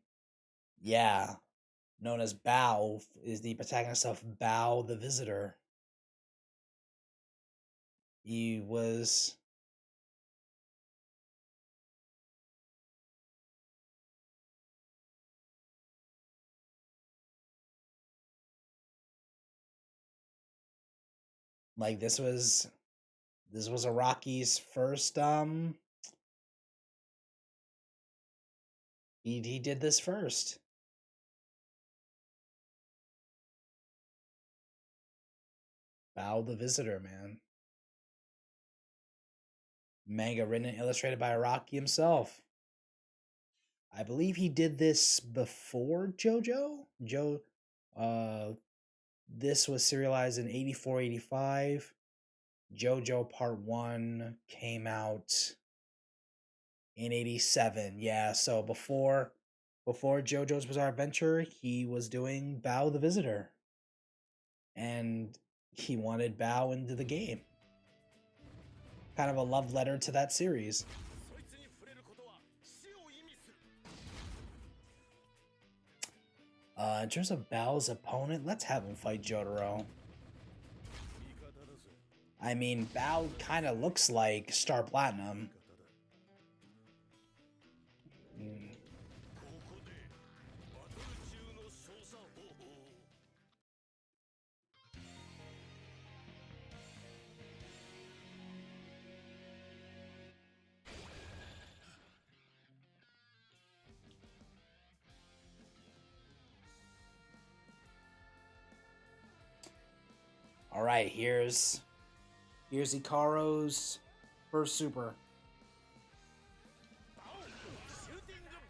yeah. Known as Bao is the protagonist of Bao the Visitor. He was... Like, this was Araki's first, he did this first. Bao the Visitor, man. Manga written and illustrated by Araki himself. I believe he did this before JoJo. This was serialized in 84, 85. JoJo Part 1 came out in 87. Yeah, so before JoJo's Bizarre Adventure, he was doing Bao the Visitor. And he wanted Bao into the game. Kind of a love letter to that series. In terms of Bao's opponent, let's have him fight Jotaro. I mean, Bao kind of looks like Star Platinum. All right, here's Ikaru's first super.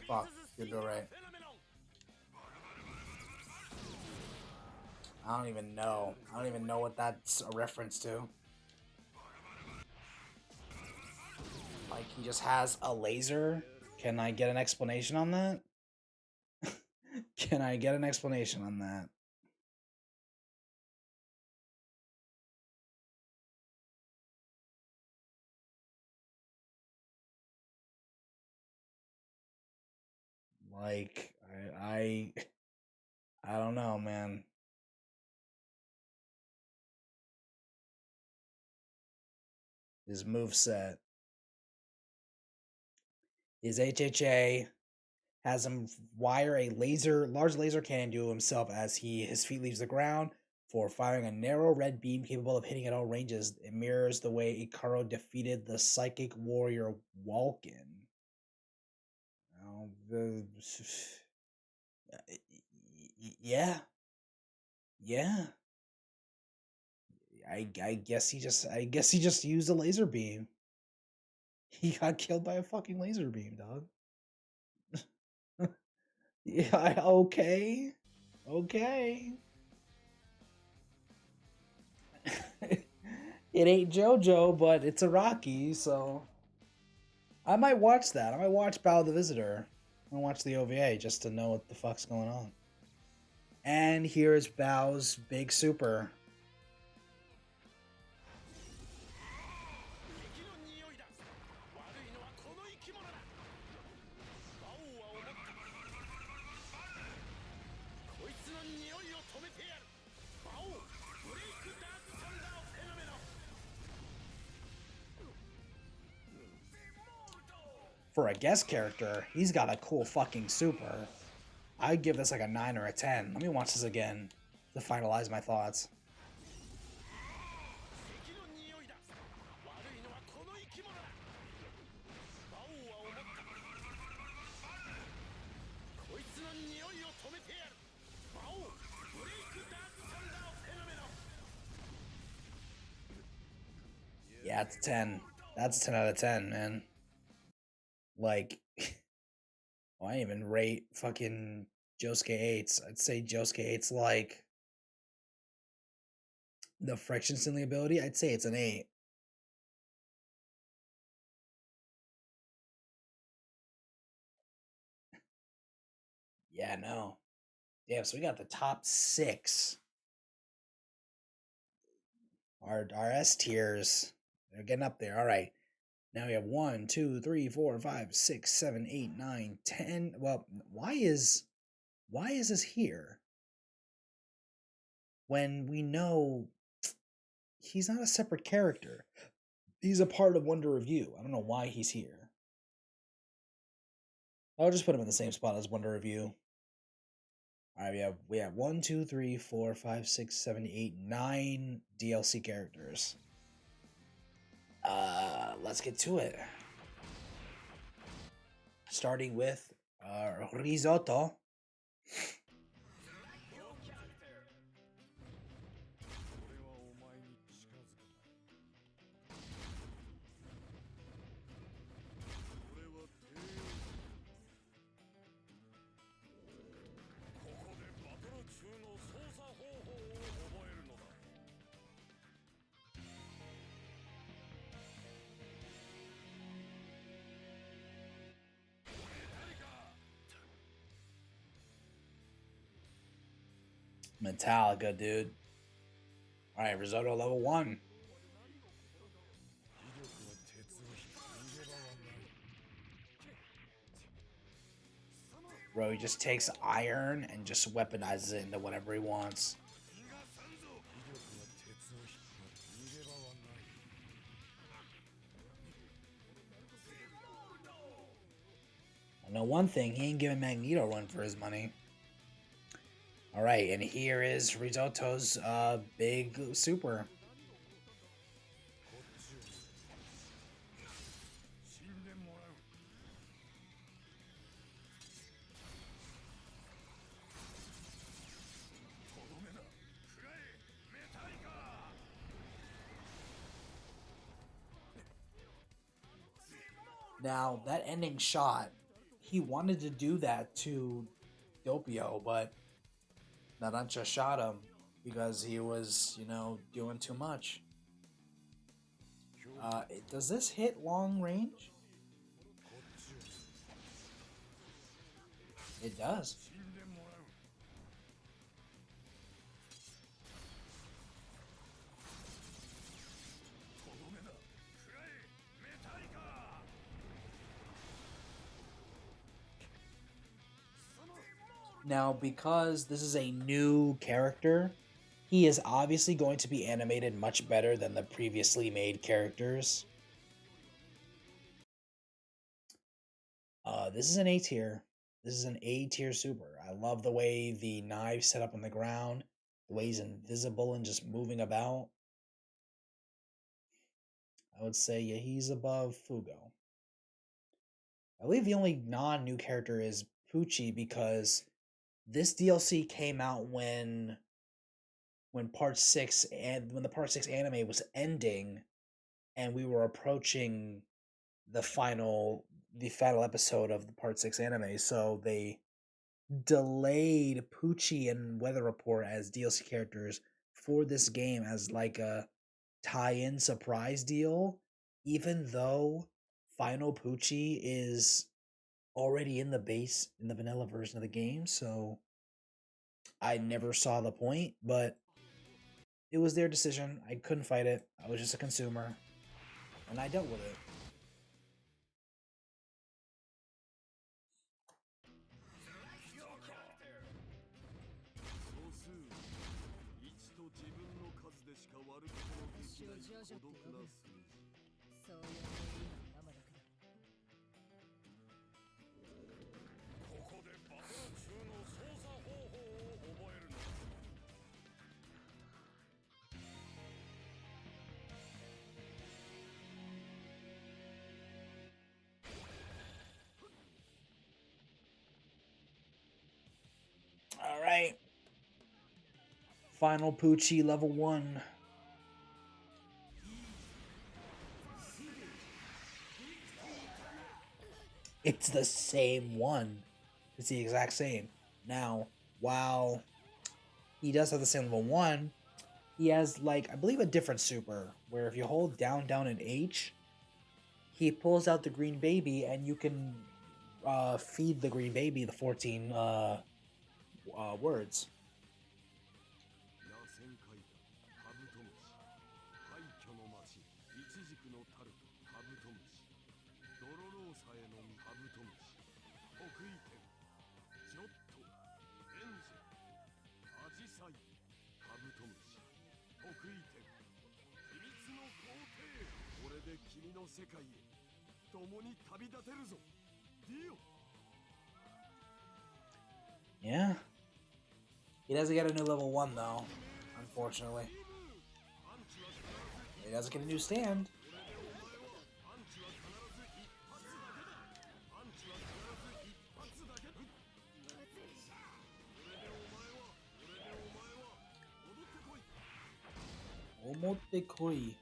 Fuck, did go right. I don't even know. I don't even know what that's a reference to. Like, he just has a laser? Can I get an explanation on that? Can I get an explanation on that? Like, I don't know, man. His moveset. His HHA has him wire a large laser cannon to himself as his feet leaves the ground for firing a narrow red beam capable of hitting at all ranges. It mirrors the way Ikaru defeated the psychic warrior Walken. Yeah. I guess he just used a laser beam. He got killed by a fucking laser beam, dog. Yeah, okay. It ain't JoJo, but it's a Rocky, so I might watch that. I might watch Battle of the Visitor. I'm gonna watch the OVA just to know what the fuck's going on. And here's Bao's big super. For a guest character, he's got a cool fucking super. I'd give this like a 9 or a 10. Let me watch this again to finalize my thoughts. Yeah, it's a 10. That's a 10 out of 10, man. Like, well, I didn't even rate fucking Josuke 8s. I'd say Josuke 8's like the friction stealing ability. I'd say it's an 8. Yeah, no. Damn, so we got the top 6. Our S tiers. They're getting up there. All right. Now we have 1, 2, 3, 4, 5, 6, 7, 8, 9, 10. Well, why is this here? When we know he's not a separate character. He's a part of Wonder Review. I don't know why he's here. I'll just put him in the same spot as Wonder Review. All right, we have 1, 2, 3, 4, 5, 6, 7, 8, 9 DLC characters. Let's get to it. Starting with Risotto. Metallica, dude. All right, Risotto level 1. Bro, he just takes iron and just weaponizes it into whatever he wants. I know one thing, he ain't giving Magneto a run for his money. Alright, and here is Risotto's big super. Now, that ending shot, he wanted to do that to Doppio, but Narancia shot him because he was, doing too much. Does this hit long range? It does. Now, because this is a new character, he is obviously going to be animated much better than the previously made characters. This is an A tier. This is an A tier super. I love the way the knives set up on the ground, the way he's invisible and just moving about. I would say, yeah, he's above Fugo. I believe the only non-new character is Pucci because this DLC came out when part 6 and when the part 6 anime was ending and we were approaching the final episode of the part 6 anime, so they delayed Pucci and Weather Report as DLC characters for this game as like a tie-in surprise deal, even though Final Pucci is already in the vanilla version of the game, so I never saw the point, but it was their decision. I couldn't fight it. I was just a consumer, and I dealt with it. All right. Final Pucci level 1. It's the same one. It's the exact same. Now, while he does have the same level 1, he has, like, I believe a different super, where if you hold down, and H, he pulls out the green baby, and you can feed the green baby the 14 words. Yeah. He doesn't get a new level 1, though, unfortunately. He doesn't get a new stand. Omotte koi.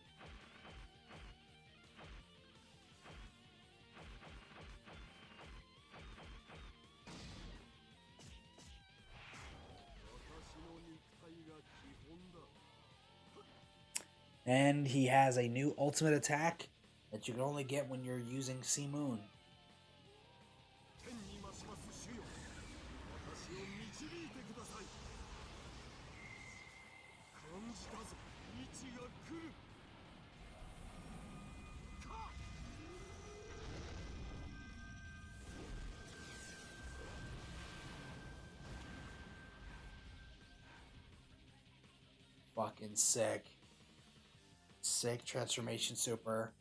And he has a new ultimate attack that you can only get when you're using Sea Moon. fucking sick. Sick transformation super.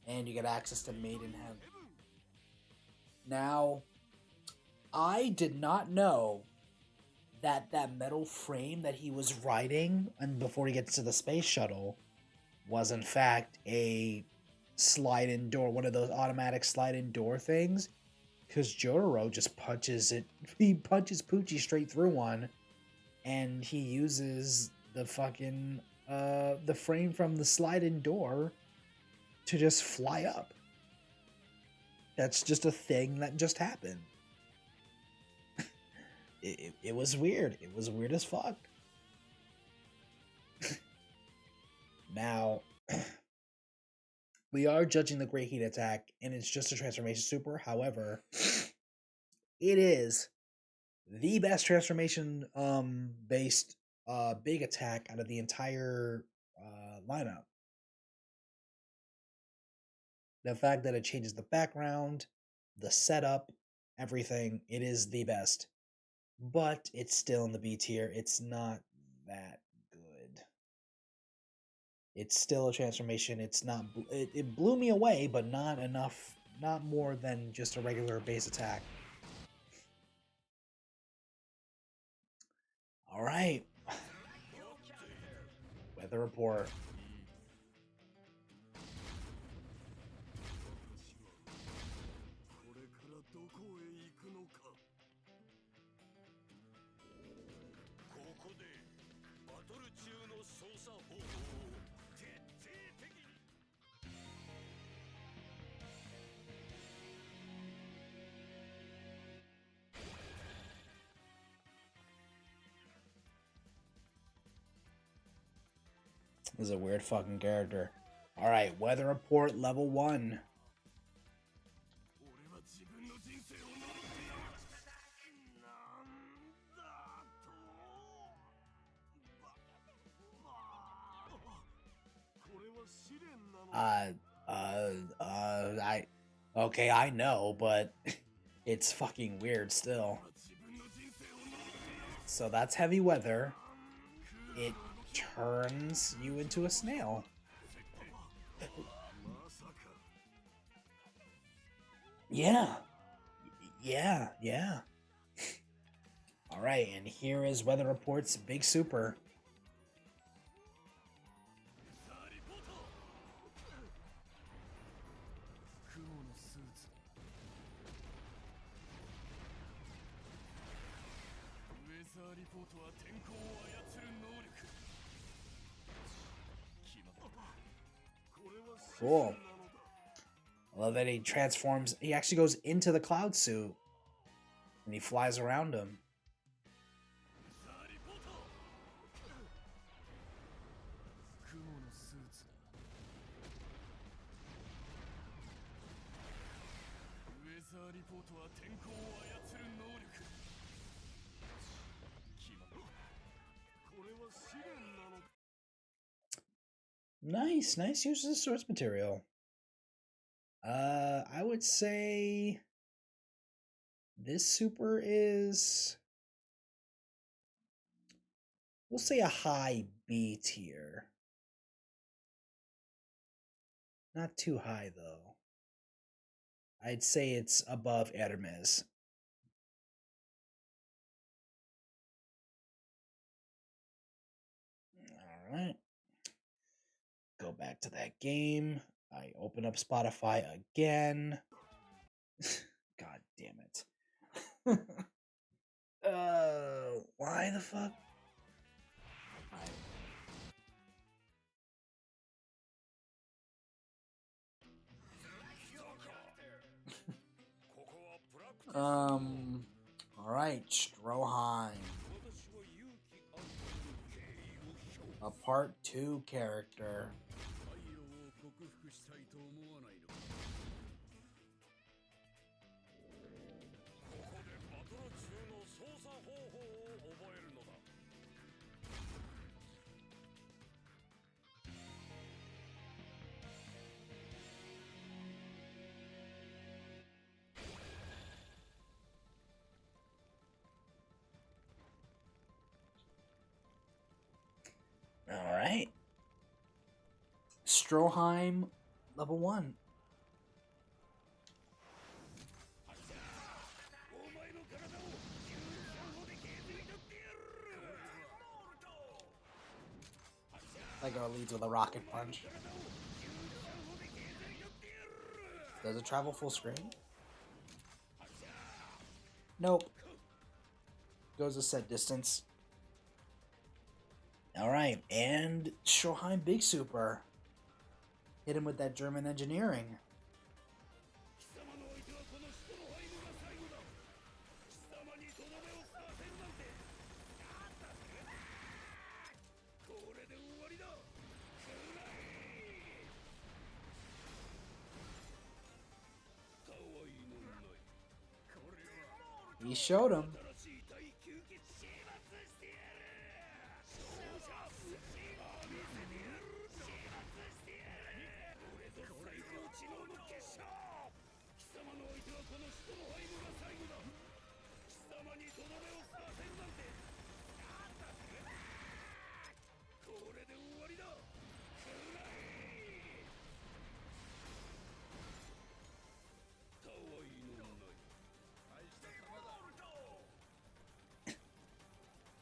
And you get access to Maidenhead. Now, I did not know that metal frame that he was riding and before he gets to the space shuttle was in fact a slide-in door, one of those automatic slide-in door things. Because JoJo just punches it. He punches Poochie straight through one, and he uses the fucking the frame from the slide-in door to just fly up. That's just a thing that just happened. It was weird. It was weird as fuck. Now, we are judging the Great Heat Attack, and it's just a transformation super. However, it is the best transformation based big attack out of the entire lineup. The fact that it changes the background, the setup, everything, it is the best. But it's still in the B tier. It's not that good. It's still a transformation. It's not. It blew me away, but not enough. Not more than just a regular base attack. All right. Weather report. This is a weird fucking character. Alright, weather report level 1. Okay, I know, but it's fucking weird still. So that's heavy weather. It turns you into a snail. Yeah. Alright, and here is Weather Report's big super. Cool. I love that he transforms. He actually goes into the cloud suit. And he flies around him. Nice use of source material. I would say this super is, we'll say a high B tier. Not too high though. I'd say it's above Hermes. Alright. Go back to that game. I open up Spotify again. God damn it. Why the fuck? Alright, Stroheim. A part 2 character. right. Stroheim, level 1. Lego leads with a rocket punch. Does it travel full screen? Nope. Goes a set distance. Alright, and Stroheim Big Super. Hit him with that German engineering. He showed him.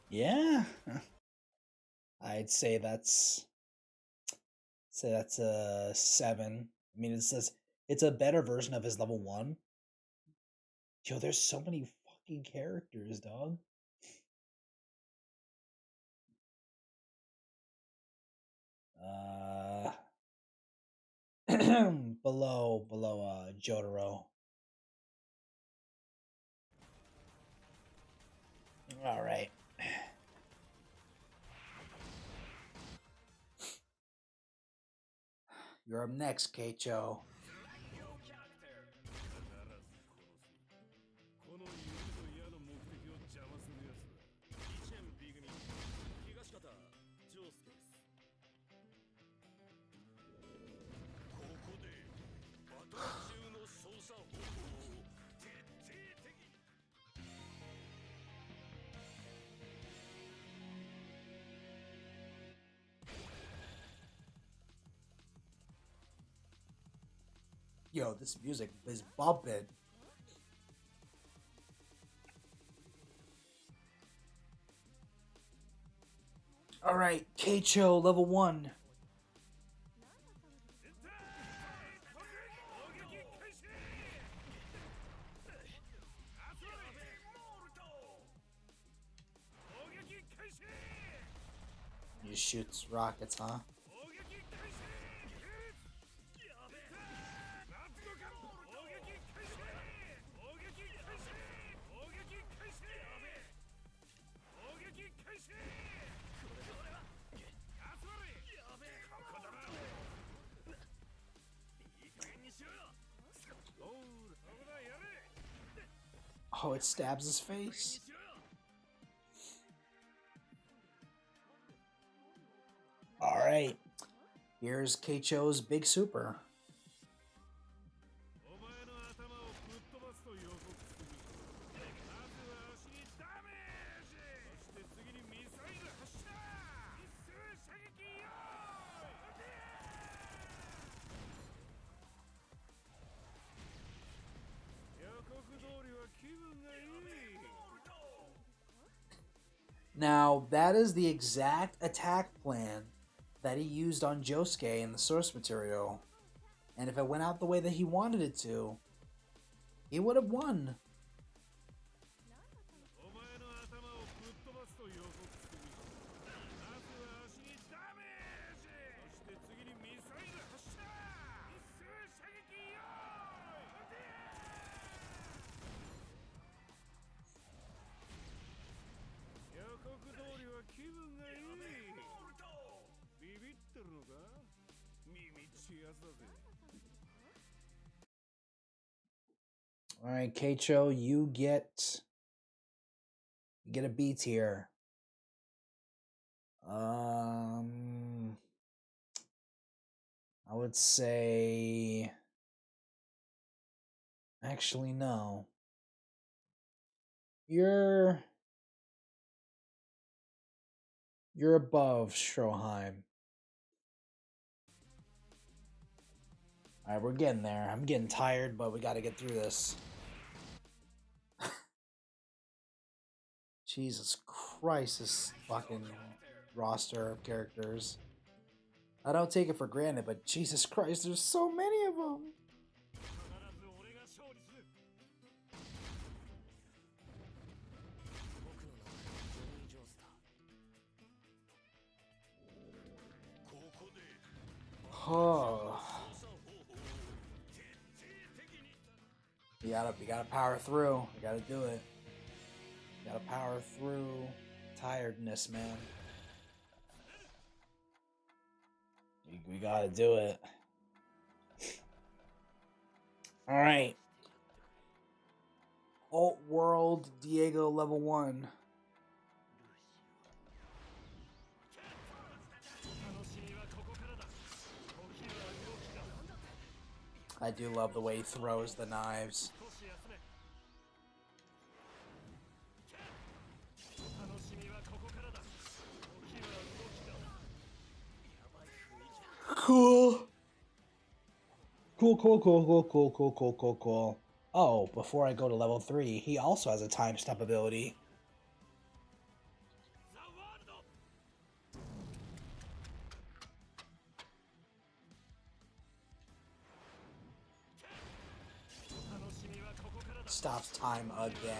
Yeah. I'd say that's a 7. I mean, it's a better version of his level 1. Yo, there's so many fucking characters, dog. Below JoJo. All right. You're up next, Keicho. Yo, this music is bumping. All right, Keicho, level 1. He shoots rockets, huh? Oh, it stabs his face. All right. Here's Keicho's Big Super. Now, that is the exact attack plan that he used on Josuke in the source material. And if it went out the way that he wanted it to, he would have won. All right, Keicho, you get a B tier. I would say, actually no. You're above Stroheim. Alright, we're getting there. I'm getting tired, but we gotta get through this. Jesus Christ, this fucking roster of characters. I don't take it for granted, but Jesus Christ, there's so many of them. Oh. You gotta power through. You gotta do it. You gotta power through tiredness, man. We gotta do it. Alright. Alt World Diego level 1. I do love the way he throws the knives. Cool. Cool. Oh, before I go to level 3, he also has a time stop ability. Stops time again.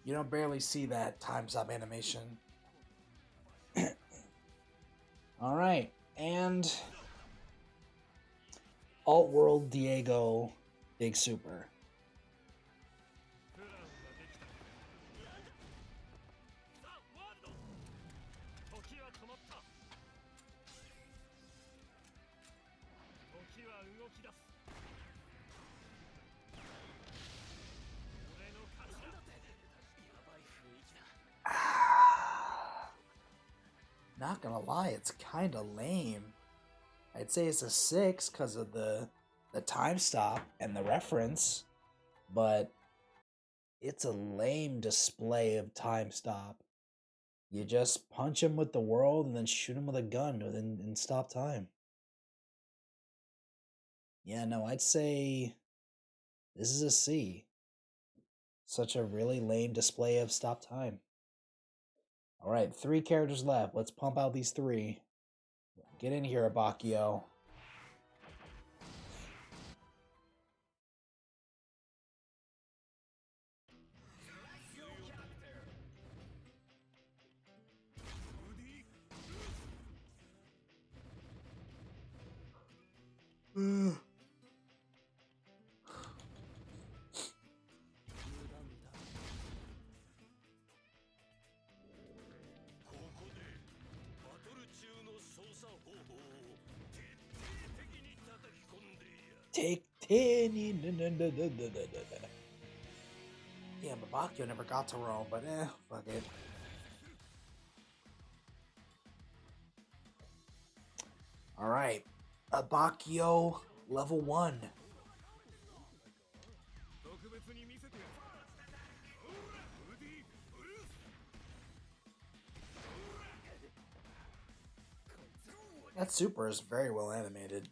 You don't barely see that time stop animation. Alright, and Alt World Diego Big Super. Not gonna lie, it's kind of lame. I'd say it's a 6 because of the time stop and the reference, but it's a lame display of time stop. You just punch him with the world and then shoot him with a gun and stop time. Yeah, no, I'd say this is a C. Such a really lame display of stop time. Alright, 3 characters left. Let's pump out these 3. Get in here, Abakio. Take 10. Yeah, Babakio never got to Rome, but fuck it. Alright. Abakio level 1. That super is very well animated.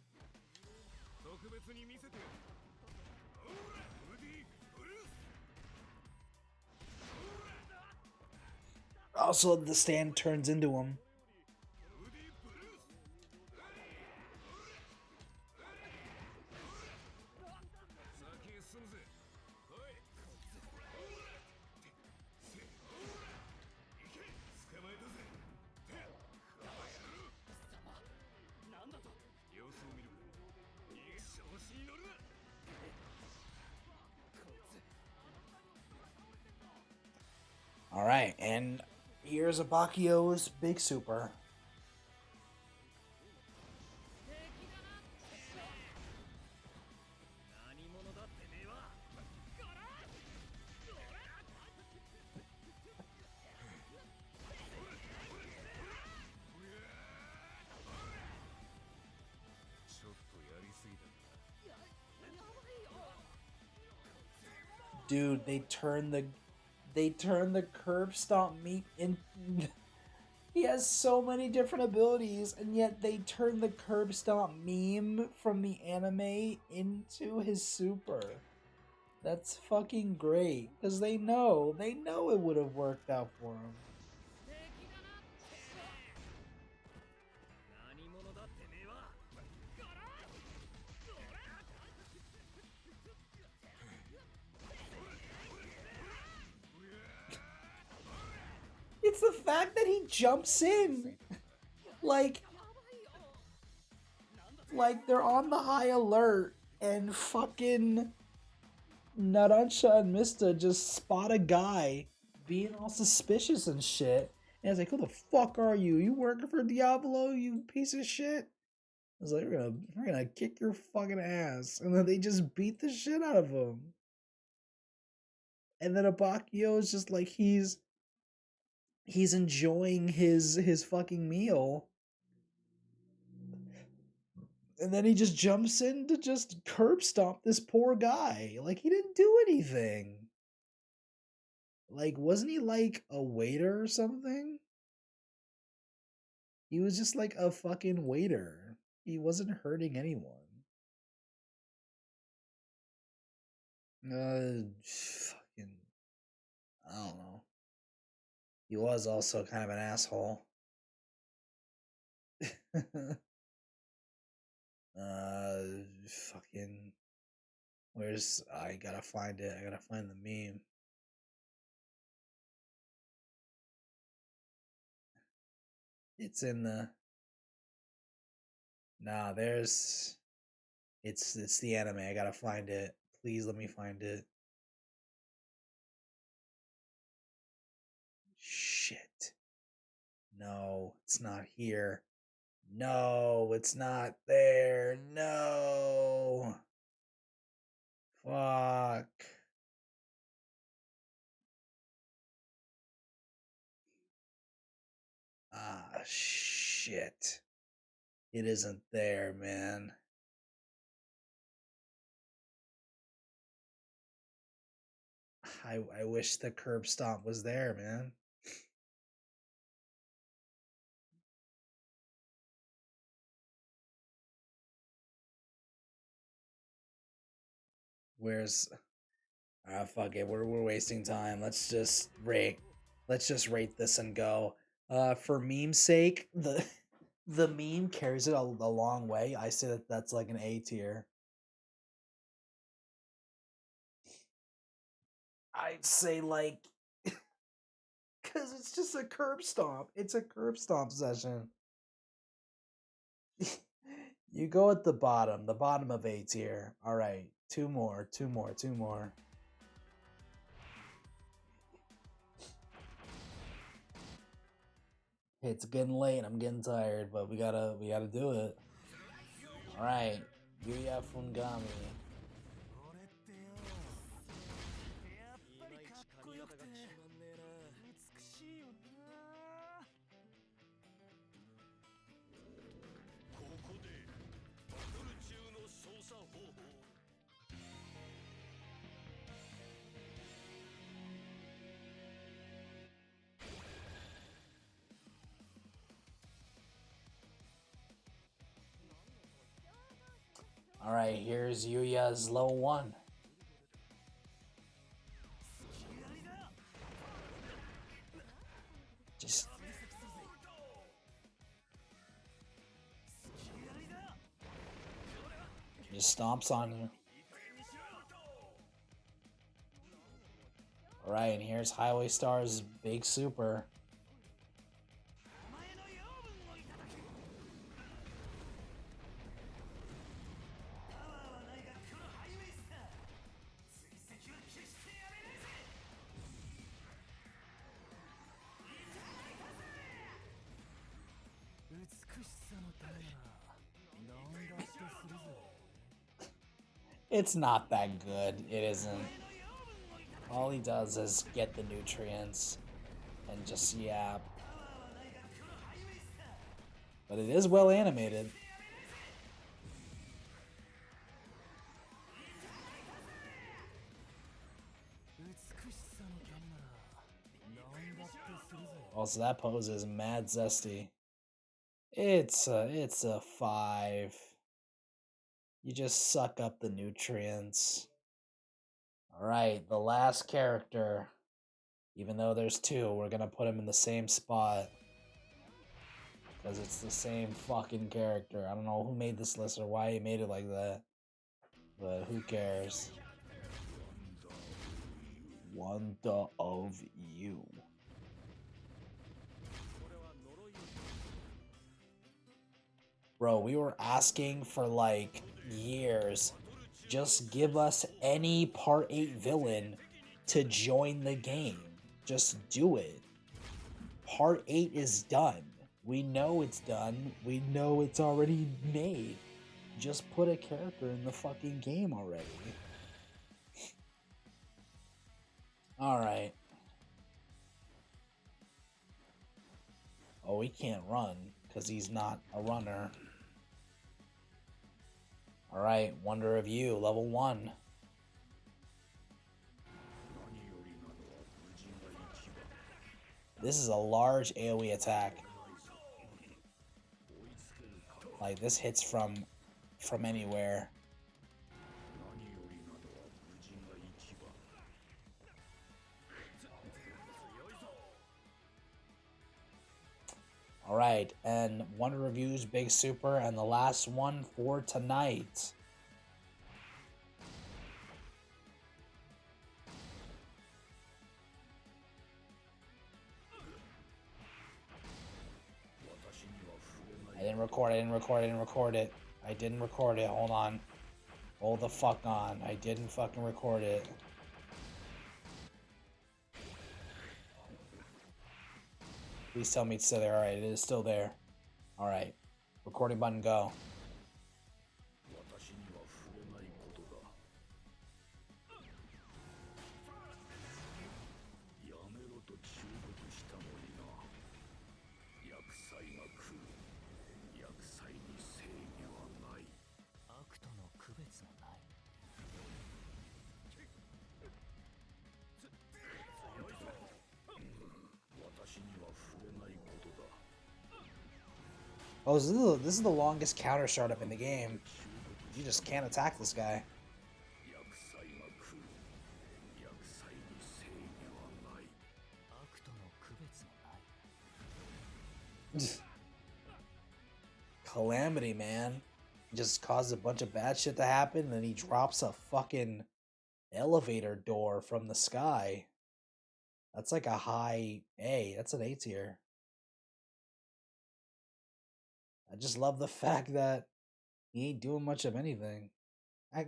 Also, the stand turns into him. Alright, and here's Abakio's big super. Dude, they turn the curb stomp meat in. He has so many different abilities, and yet they turn the curb stomp meme from the anime into his super. That's fucking great, because they know it would have worked out for him. It's the fact that he jumps in. Like they're on the high alert and fucking Narancia and Mista just spot a guy being all suspicious and shit. And it's like, who the fuck are you? You working for Diablo, you piece of shit? I was like, we're gonna kick your fucking ass. And then they just beat the shit out of him. And then Abakio is just like he's enjoying his fucking meal. And then he just jumps in to just curb stomp this poor guy. Like, he didn't do anything. Like, wasn't he like a waiter or something? He was just like a fucking waiter. He wasn't hurting anyone. Fucking, I don't know. He was also kind of an asshole. Fucking, I gotta find it. I gotta find the meme. It's in the, nah, it's the anime. I gotta find it. Please let me find it. Shit. No, it's not here. No, it's not there. No. Fuck. Ah, shit. It isn't there, man. I wish the curb stomp was there, man. Where's fuck it. We're wasting time. Let's just rate this and go. For meme's sake, the meme carries it a long way. I say that that's like an A tier. I'd say like because it's just a curb stomp. It's a curb stomp session. You go at the bottom of A tier. All right, two more. It's getting late. I'm getting tired, but we gotta do it. All right, Yuya Fungami. All right, here's Yuya's level 1. Just stomps on you. All right, and here's Highway Star's big super. It's not that good. It isn't. All he does is get the nutrients and just yap. But it is well animated. Also, that pose is mad zesty. It's a 5. You just suck up the nutrients. Alright, the last character. Even though there's 2, we're gonna put him in the same spot. Because it's the same fucking character. I don't know who made this list or why he made it like that. But who cares? Wonder of you. Bro, we were asking for like years. Just give us any Part 8 villain to join the game. Just do it. Part 8 is done. We know it's done. We know it's already made. Just put a character in the fucking game already. Alright. Oh, he can't run because he's not a runner. Alright, Wonder of You, level 1. This is a large AoE attack. Like, this hits from anywhere. Alright, and Wonder Review's big super, and the last one for tonight. I didn't record it. Hold on. Hold the fuck on. I didn't fucking record it. Please tell me it's still there. Alright, it is still there. Alright. Recording button, go. Oh, this is the longest counter startup in the game. You just can't attack this guy. Calamity, man. Just caused a bunch of bad shit to happen, and then he drops a fucking elevator door from the sky. That's like a high A. That's an A tier. I just love the fact that he ain't doing much of anything.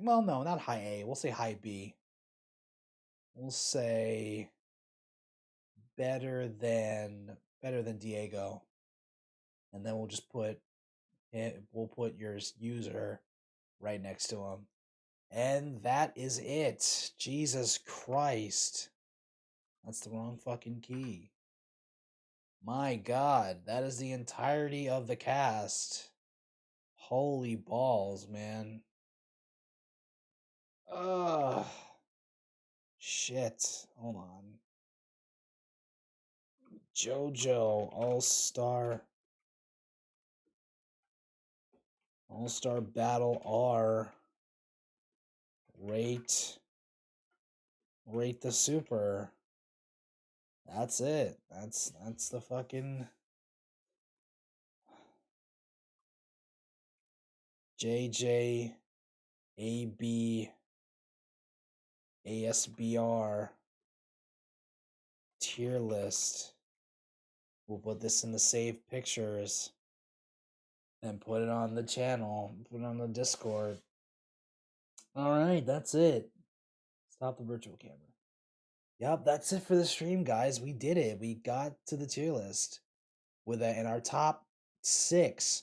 Well, no, not high A. We'll say high B. We'll say better than Diego, and then we'll just put your user right next to him, and that is it. Jesus Christ, that's the wrong fucking key. My God, that is the entirety of the cast. Holy balls, man. Ugh. Shit. Hold on. JoJo All-Star Battle R. Rate the super. That's it. That's the fucking JJ AB ASBR tier list. We'll put this in the saved pictures and put it on the channel, put it on the Discord. Alright, that's it. Stop the virtual camera. Yep, that's it for the stream, guys. We did it. We got to the tier list. With that, in our top 6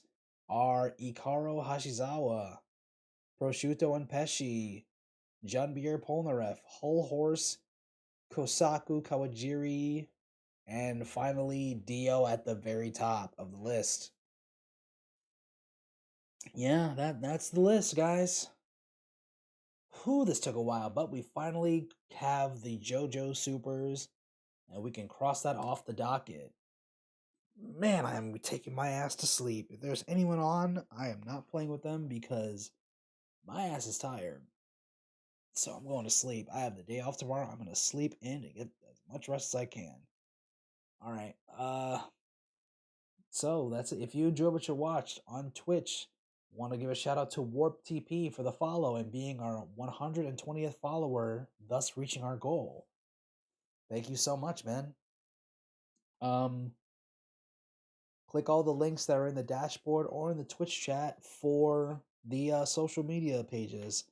are Ikaro Hashizawa, Prosciutto and Pesci, Junbir Polnareff, Hull Horse, Kosaku Kawajiri, and finally Dio at the very top of the list. Yeah, that's the list, guys. Whew, this took a while, but we finally have the JoJo Supers, and we can cross that off the docket. man, I am taking my ass to sleep. If there's anyone on, I am not playing with them because my ass is tired. So I'm going to sleep. I have the day off tomorrow. I'm going to sleep in and get as much rest as I can. All right. So that's it. If you enjoyed what you watched on Twitch, want to give a shout out to Warp TP for the follow and being our 120th follower, thus reaching our goal. Thank you so much, man. Click all the links that are in the dashboard or in the Twitch chat for the social media pages.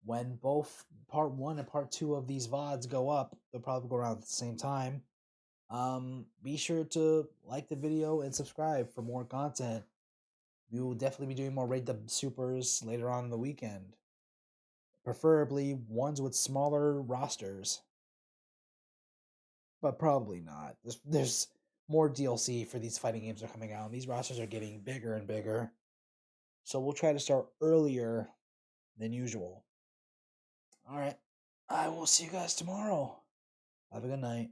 When both part 1 and part 2 of these VODs go up, they'll probably go around at the same time. Be sure to like the video and subscribe for more content. We will definitely be doing more Raid the Supers later on in the weekend. Preferably ones with smaller rosters. But probably not. There's more DLC for these fighting games that are coming out, and these rosters are getting bigger and bigger. So we'll try to start earlier than usual. Alright. I will see you guys tomorrow. Have a good night.